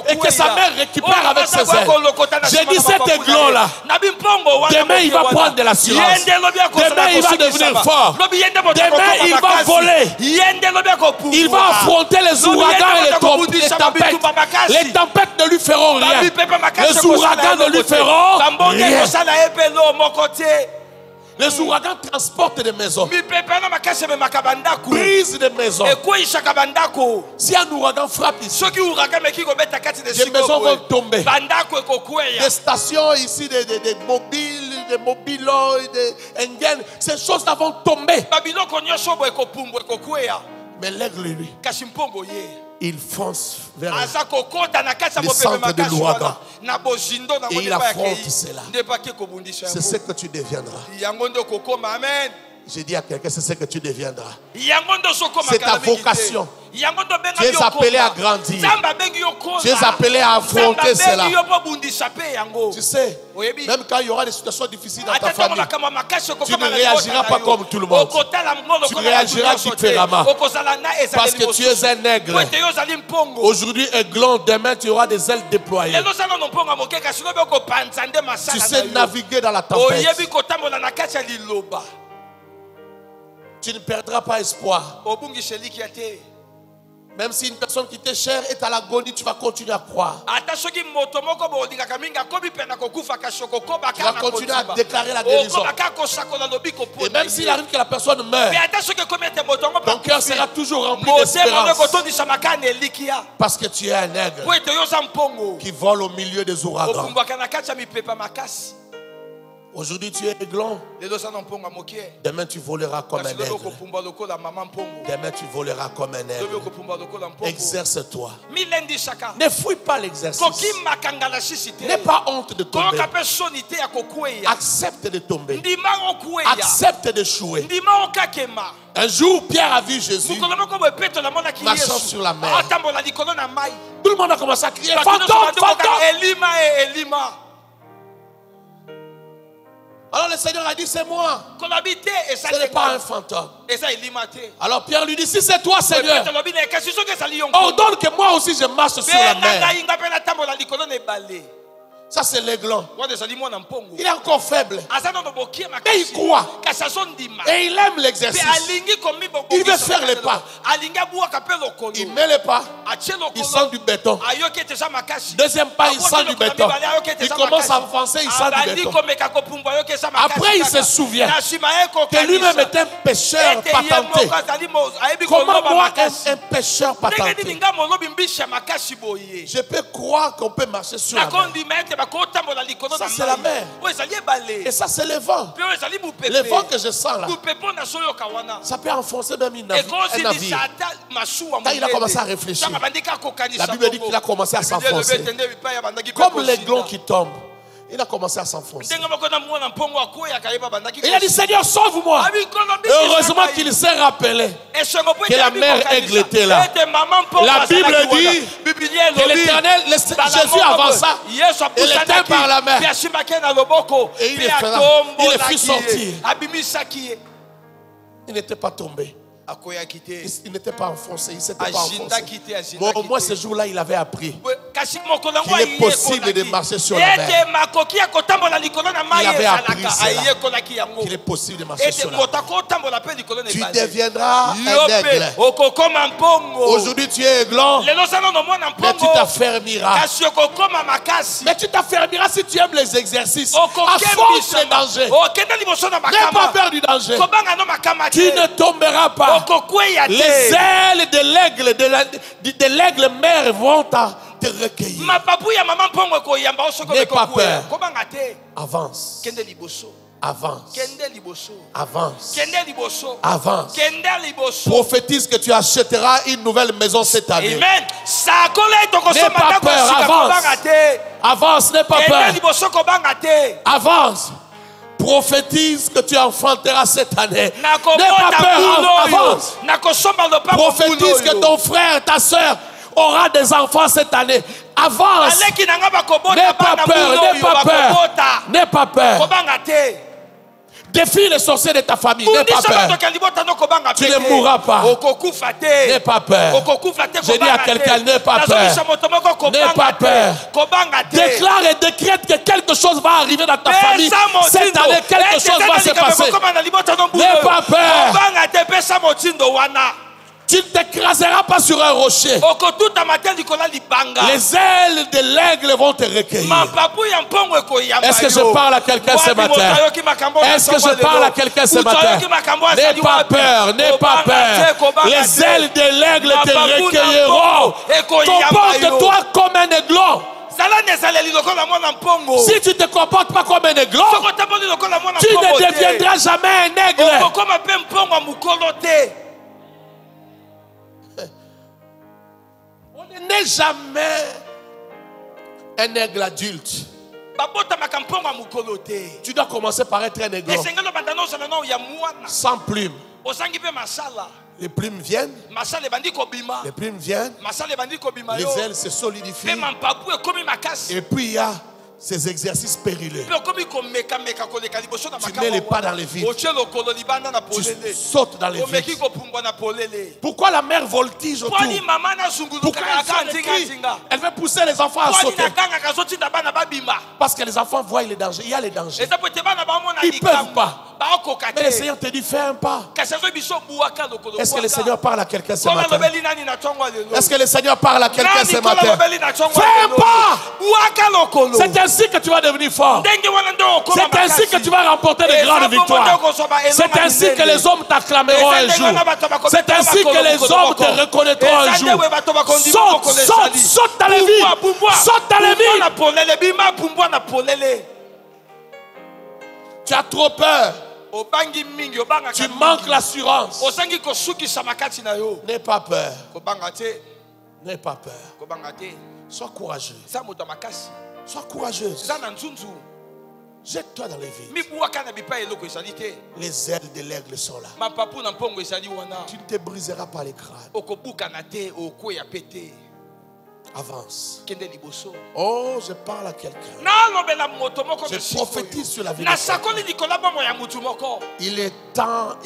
et que sa mère récupère avec ses ailes. J'ai dit cet aiglon là, demain il va prendre de l'assurance. Demain il va devenir fort. Demain il va voler. Il va affronter les ouragans et les tempêtes. Les tempêtes ne lui feront rien. Les ouragans ne lui feront rien. Les ouragans transportent des maisons, brisent des maisons. Si un ouragan frappe ici, des maisons vont tomber. Des stations ici, des mobiles, des mobilos, des engins, ces choses-là vont tomber. Mais l'aigle, lui, il fonce vers le centre de l'ouragan et il affronte cela. C'est ce que tu deviendras. J'ai dit à quelqu'un, c'est ce que tu deviendras. C'est ta vocation. Tu es appelé à grandir. Tu es appelé à affronter cela. Tu sais, même quand il y aura des situations difficiles dans ta famille, tu ne réagiras pas comme tout le monde. Tu réagiras différemment. Parce que tu es un aigle. Aujourd'hui, aiglon, demain tu auras des ailes déployées. Tu sais naviguer dans la tempête. Tu ne perdras pas espoir. Même si une personne qui t'est chère est à l'agonie, tu vas continuer à croire. Tu vas continuer à déclarer la guérison. Et même s'il arrive que la personne meurt, ton cœur sera toujours rempli d'espérance. Parce que tu es un aigle qui vole au milieu des ouragans. Aujourd'hui tu es aiglon. Demain tu voleras comme un aigle. Demain tu voleras comme un aigle. Exerce-toi. Ne fouille pas l'exercice. N'aie pas honte de tomber. Accepte de tomber. Accepte d'échouer. Un jour Pierre a vu Jésus marchant sur la mer. Tout le monde a commencé à crier fantôme, fantôme. Alors le Seigneur a dit c'est moi. Ce n'est pas un fantôme. Alors Pierre lui dit si c'est toi Seigneur, ordonne que moi aussi je marche sur la mer. Ça c'est l'aiglon. Il est encore faible. Mais il croit. Et il aime l'exercice. Il veut faire les pas. Il met les pas. Il sent du béton. Deuxième pas, il sent du béton. Il commence à avancer, il sent du béton. Après il se souvient que lui-même est un pécheur patenté. Comment moi un pécheur patenté? Je peux croire qu'on peut marcher sur la mer. Ça c'est la mer. Et ça c'est le vent. Le vent que je sens là, ça peut enfoncer même un navire. Quand il a commencé à réfléchir, la Bible dit qu'il a commencé à s'enfoncer. Comme l'aiglon qui tombe, il a commencé à s'enfoncer. Il a dit Seigneur sauve-moi. Heureusement qu'il s'est rappelé que la mère aigle était là. La Bible dit que l'Éternel, Jésus avança et l'éteint par la mer. Et il est fait sortir. Il n'était pas tombé. Il n'était pas enfoncé, il ne s'était pas enfoncé. Bon, au moins ce jour-là, il avait appris qu'il est possible de marcher sur la mer. Il avait appris cela, qu'il est possible de marcher sur la mer. Tu deviendras un aigle. Aujourd'hui, tu es aiglon, mais tu t'affermiras. Mais tu t'affermiras si tu aimes les exercices. Affronte les dangers. N'aie pas peur du danger. Tu ne tomberas pas. Les ailes de l'aigle mère vont te recueillir. N'aie pas peur. Avance. Avance. Avance. Avance. Prophétise que tu achèteras une nouvelle maison cette année. Amen. N'aie pas peur. Avance. Avance. N'aie pas peur. Avance. Prophétise que tu enfanteras cette année. N'aie pas peur, avance. Prophétise que ton frère, ta soeur aura des enfants cette année. Avance. N'aie pas peur, n'aie pas peur. N'aie pas peur. Défie les sorciers de ta famille. N'aie pas peur. Tu ne mourras pas. N'aie pas peur. Je dis à quelqu'un, n'aie pas peur. N'aie pas peur. Déclare et décrète que quelque chose va arriver dans ta famille. Cette année, quelque chose va se passer. N'aie pas peur. Tu ne t'écraseras pas sur un rocher. Les ailes de l'aigle vont te recueillir. Est-ce que je parle à quelqu'un ce matin? Est-ce que je parle à quelqu'un ce matin? N'aie pas peur, n'aie pas peur. Les ailes de l'aigle te recueilleront. Comporte-toi comme un aiglon. Si tu ne te comportes pas comme un aiglon, tu ne deviendras jamais un aigle. On n'est jamais un aigle adulte. Tu dois commencer par être un aiglon sans plumes. Les plumes viennent. Les plumes viennent. Les ailes se solidifient. Et puis il y a ces exercices périlleux. Tu mets les pas dans les vides. Tu sautes dans les vides. Pourquoi la mère voltige autour? Pourquoi elle veut pousser les enfants à sauter? Parce que les enfants voient les dangers. Il y a les dangers. Ils ne peuvent pas. Mais le Seigneur te dit, fais un pas. Est-ce que le Seigneur parle à quelqu'un ce matin? Est-ce que le Seigneur parle à quelqu'un ce matin? Fais un pas. C'est ainsi que tu vas devenir fort. C'est ainsi que tu vas remporter de grandes victoires. C'est ainsi que les hommes t'acclameront un jour. C'est ainsi que les hommes te reconnaîtront un jour. Saute, saute, saute dans les vies. Saute dans les vies. Tu as trop peur. Tu manques l'assurance. N'aie pas peur. N'aie pas peur. Sois courageux. Sois courageuse. Jette-toi dans les vies. Les ailes de l'aigle sont là. Tu ne te briseras pas les crânes. Avance. Oh, je parle à quelqu'un. Je prophétise sur la vie de quelqu'un. Il est temps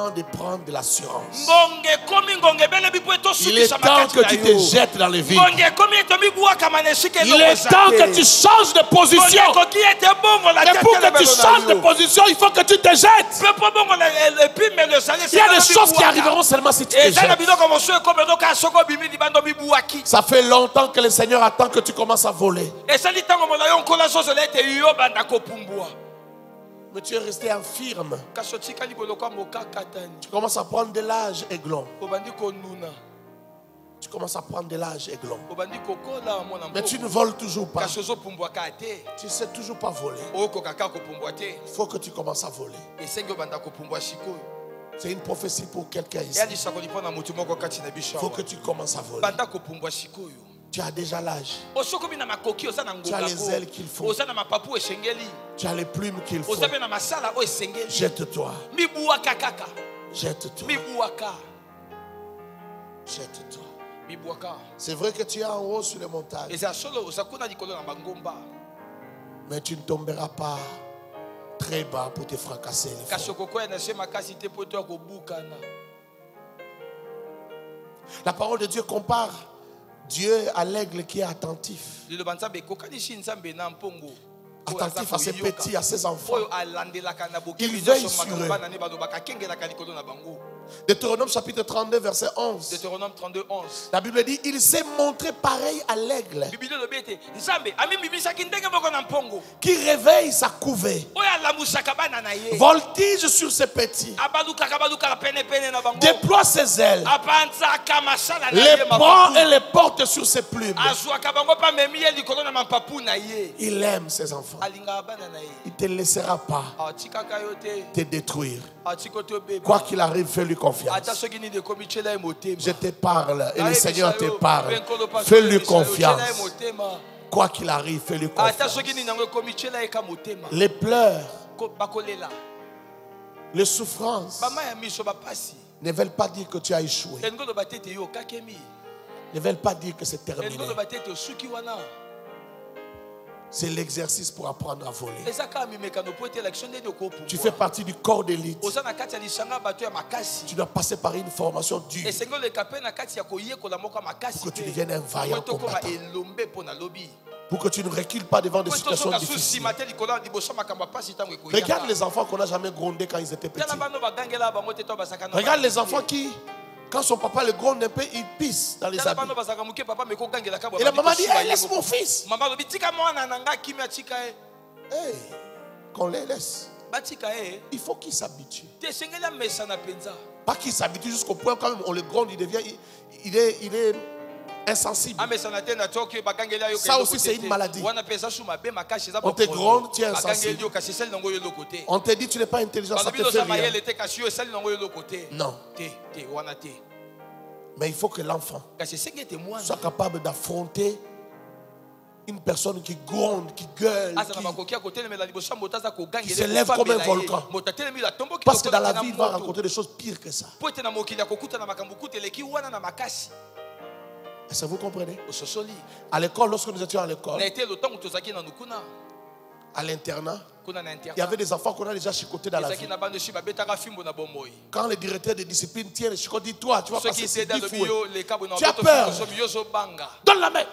de prendre de l'assurance. Il est temps que tu te jettes dans les vies. Il est temps que tu changes de position. Et pour que tu changes de position, il faut que tu te jettes. Il y a des choses qui arriveront seulement si tu te jettes. Ça fait longtemps que le Seigneur attend que tu commences à voler. Mais tu es resté infirme. Tu commences à prendre de l'âge aiglon. Tu commences à prendre de l'âge aiglon. Mais tu ne voles toujours pas. Tu ne sais toujours pas voler. Il faut que tu commences à voler. C'est une prophétie pour quelqu'un ici. Il faut que tu commences à voler. Tu as déjà l'âge. Tu as les ailes qu'il faut. Tu as les plumes qu'il faut. Jette-toi. Jette-toi. Jette-toi. C'est vrai que tu es en haut sur les montagnes. Mais tu ne tomberas pas très bas pour te fracasser les fronts. La parole de Dieu compare Dieu à l'aigle qui est attentif. Attentif à ses petits, à ses enfants. Il veille sur eux. Deutéronome chapitre 32 verset 11. Deutéronome 32, 11. La Bible dit, il s'est montré pareil à l'aigle qui réveille sa couvée, voltige sur ses petits, déploie ses ailes, les prend et les porte sur ses plumes. Il aime ses enfants. Il ne te laissera pas te détruire. Quoi qu'il arrive, fais-lui confiance. Je te parle et le Seigneur te parle. Fais-lui confiance. Quoi qu'il arrive, fais-lui confiance. Les pleurs, les souffrances ne veulent pas dire que tu as échoué. Ne veulent pas dire que c'est terminé. C'est l'exercice pour apprendre à voler. Tu fais partie du corps d'élite. Tu dois passer par une formation dure pour que tu deviennes un vaillant combattant. Pour que tu ne recules pas devant des situations difficiles. Regarde les enfants qu'on n'a jamais grondés quand ils étaient petits. Regarde les enfants qui, quand son papa le gronde un peu, il pisse dans les habits. Et la maman dit, hey, laisse mon fils. Hey, qu'on les laisse. Il faut qu'il s'habitue. Pas qu'il s'habitue jusqu'au point quand même on le gronde, il devient, il est insensible. Ça aussi c'est une maladie. On te gronde, tu es insensible. On te dit tu n'es pas intelligent, ça te fait rien. Non. Mais il faut que l'enfant soit capable d'affronter une personne qui gronde, qui gueule, qui se lève comme un volcan. Parce que dans la vie, il va rencontrer des choses pires que ça. Est-ce que vous comprenez? À l'école, lorsque nous étions à l'école, à l'internat, il y avait des enfants qu'on a déjà chicotés dans la vie. Quand le directeur de discipline tient le chicot, dit toi, tu vas passer 10 fouets. Tu as peur. Donne la main.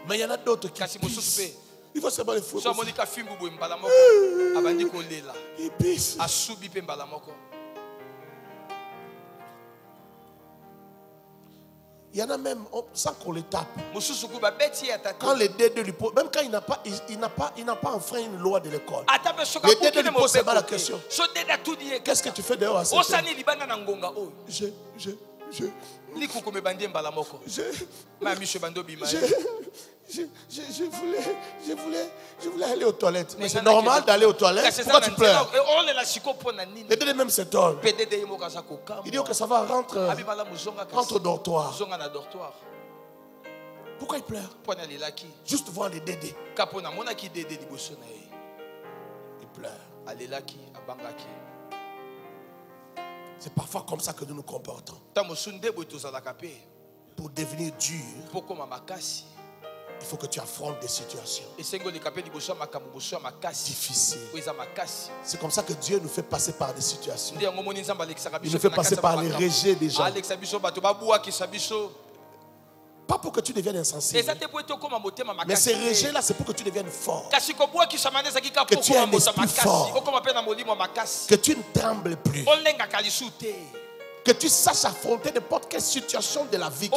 Mais il y en a d'autres qui pissent. Il faut seulement les foutre. Il pisse. Il y en a même, sans qu'on les tape. Quand les dédés lui posent, même quand il n'a pas enfreint une loi de l'école. Les dédés lui posent seulement la question. Qu'est-ce que tu fais dehors à cette heure? Je voulais aller aux toilettes. Mais c'est normal d'aller aux toilettes. Pourquoi tu pleures? Les dédés même s'étonnent. Il dit que ça va rentre au dortoir. Pourquoi il pleure? Juste voir les dédés. Il pleure. C'est parfois comme ça que nous nous comportons. Pour devenir dur, il faut que tu affrontes des situations difficiles. C'est comme ça que Dieu nous fait passer par des situations. Il nous fait passer par les rejets des gens. Pas pour que tu deviennes insensible. Mais ces rejets-là, c'est pour que tu deviennes fort. Que tu aies un esprit fort. Que tu ne trembles plus. Que tu saches affronter n'importe quelle situation de la vie.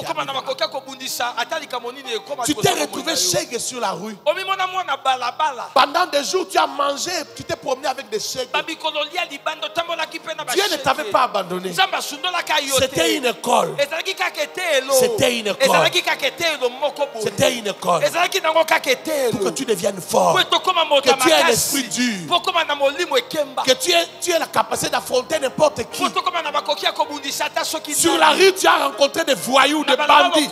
Tu t'es retrouvé chègue sur la rue. Pendant des jours, tu as mangé, tu t'es promené avec des chègues. Dieu ne t'avait pas abandonné. C'était une école. C'était une école. C'était une école. Pour que tu deviennes fort. Que tu aies un esprit dur. Que tu aies la capacité d'affronter n'importe qui. Sur la rue, tu as rencontré des voyous, des bandits.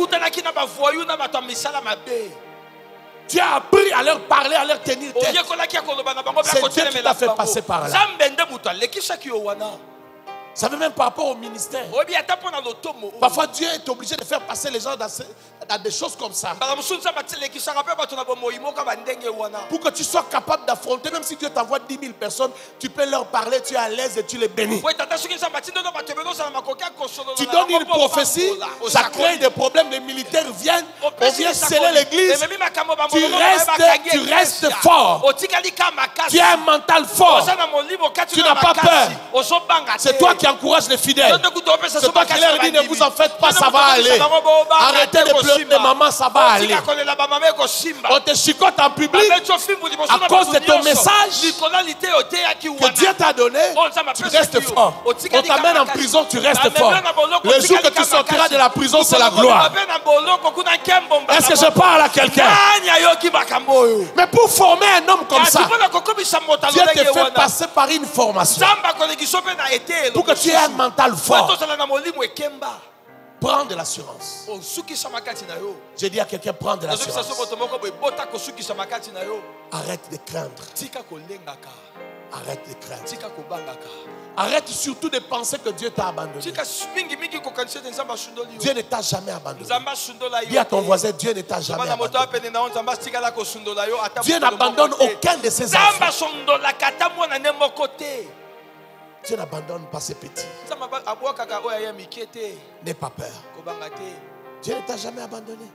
Tu as appris à leur parler, à leur tenir tête. C'est Dieu qui t'a fait passer par là. Ça veut même par rapport au ministère. Parfois Dieu est obligé de faire passer les gens dans des choses comme ça. Pour que tu sois capable d'affronter, même si Dieu t'envoie 10 000 personnes, tu peux leur parler, tu es à l'aise et tu les bénis. Tu donnes une prophétie, ça crée des problèmes, les militaires viennent, on vient sceller l'église. Tu restes fort. Tu as un mental fort. Tu n'as pas peur. C'est toi qui encourage les fidèles. C'est toi qui leur dis ne vous en faites pas, ça va aller. Arrêtez de pleurer de maman, ça va aller. On te chicote en public à cause de ton message que Dieu t'a donné. Tu restes fort. On t'amène en prison, tu restes fort. Le jour que tu sortiras de la prison, c'est la gloire. Est-ce que je parle à quelqu'un? Mais pour former un homme comme ça, Dieu te fait passer par une formation. Pour que tu aies un mental fort. Prends de l'assurance. J'ai dit à quelqu'un, prends de l'assurance. Arrête de craindre. Arrête de craindre. Arrête surtout de penser que Dieu t'a abandonné. Dieu ne t'a jamais abandonné. Dis à ton voisin, Dieu ne t'a jamais abandonné. Dieu n'abandonne aucun de ses enfants. Dieu n'abandonne pas ses petits. N'aie pas peur. Dieu ne t'a jamais abandonné.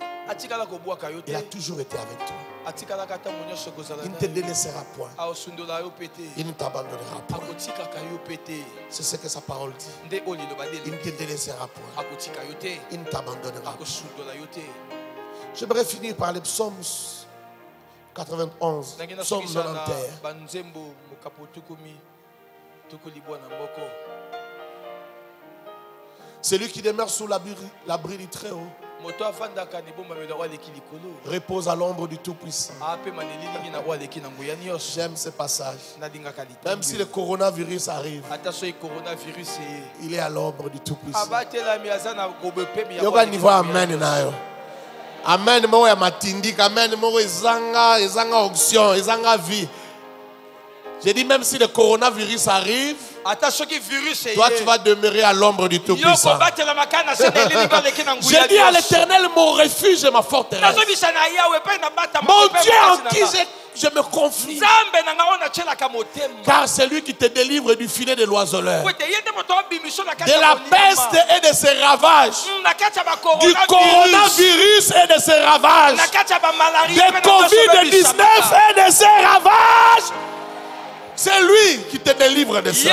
Il a toujours été avec toi. Il ne te délaissera point. Il ne t'abandonnera point. C'est ce que sa parole dit. Il ne te délaissera point. Il ne t'abandonnera point. J'aimerais finir par les psaumes 91, psaume 91. Celui qui demeure sous l'abri du Très-Haut repose à l'ombre du Tout-Puissant. J'aime ce passage. Même si le coronavirus arrive, il est à l'ombre du Tout-Puissant. Amen. Mo ya matindik. Amen. Mo ezanga onction, ezanga vie. J'ai dit même si le coronavirus arrive, toi tu vas demeurer à l'ombre du Tout-Puissant. J'ai dit à l'Éternel mon refuge et ma forteresse. Mon Dieu en qui j'ai je me confie. Car c'est lui qui te délivre du filet de l'oiseleur, de la peste et de ses ravages, du coronavirus et de ses ravages, de Covid-19 et de ses ravages. C'est lui qui te délivre de ça.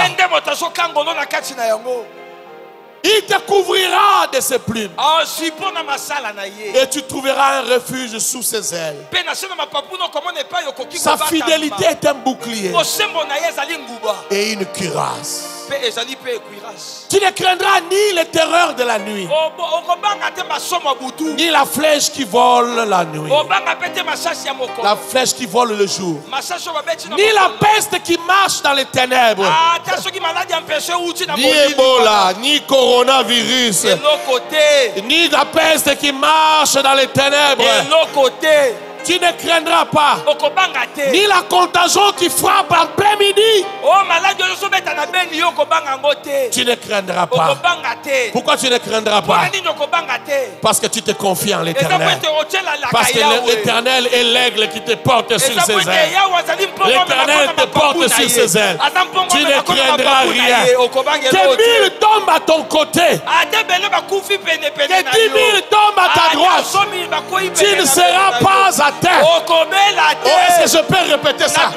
Il te couvrira de ses plumes. Et tu trouveras un refuge sous ses ailes. Sa fidélité est un bouclier et une cuirasse. Tu ne craindras ni les terreurs de la nuit, ni la flèche qui vole la nuit, la flèche qui vole le jour, ni la peste qui marche dans les ténèbres, ni Ebola, ni coronavirus, ni la peste qui marche dans les ténèbres. Tu ne craindras pas ni la contagion qui frappe en plein midi. Tu ne craindras pas. Pourquoi tu ne craindras pas? Parce que tu te confies en l'Éternel. Parce que l'Éternel est l'aigle qui te porte sur ses ailes. L'Éternel te porte sur ses ailes. Tu ne craindras rien. Que 1000 tombent à ton côté, que 10 000 tombent à ta droite, tu ne seras pas à terre. Oh, est-ce que je peux répéter ça?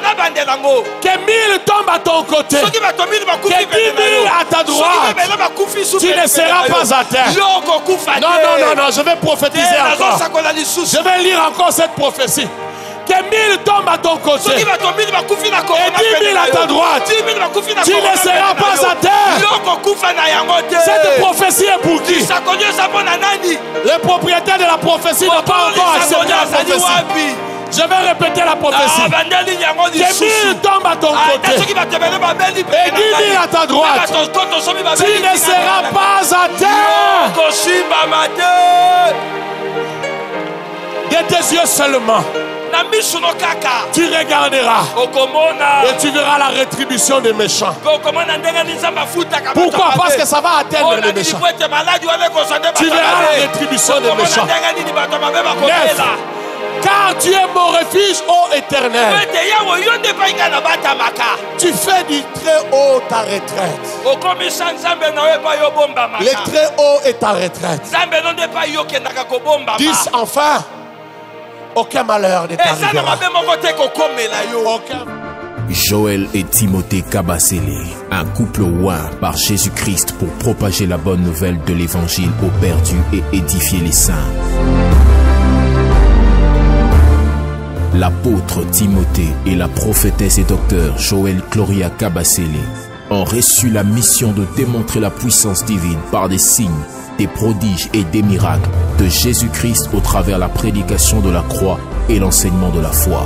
Que 1000 tombent à ton côté, que 10 000 à ta droite, tu ne seras pas à terre. Non, je vais prophétiser encore. Je vais lire encore cette prophétie. Que 1000 tombent à ton côté et 10 000 à ta droite, tu ne seras pas à terre. Cette prophétie est pour qui? Le propriétaire de la prophétie n'a pas encore accepté la prophétie. Je vais répéter la prophétie. Que 1000 tombent à ton côté et 10 000 à ta droite, tu ne seras pas à terre. De tes yeux seulement, tu regarderas et tu verras la rétribution des méchants. Pourquoi? Parce que ça va atteindre les méchants. Tu verras la rétribution des méchants. 9. Car tu es mon refuge, ô Éternel. Tu fais du très haut ta retraite. Le très haut est ta retraite. 10. Enfin, aucun malheur ne t'arrivera. Joël et Timothée Kabasele, un couple oint par Jésus-Christ pour propager la bonne nouvelle de l'évangile aux perdus et édifier les saints. L'apôtre Timothée et la prophétesse et docteur Joël Gloria Kabasele ont reçu la mission de démontrer la puissance divine par des signes, des prodiges et des miracles de Jésus-Christ au travers la prédication de la croix et l'enseignement de la foi.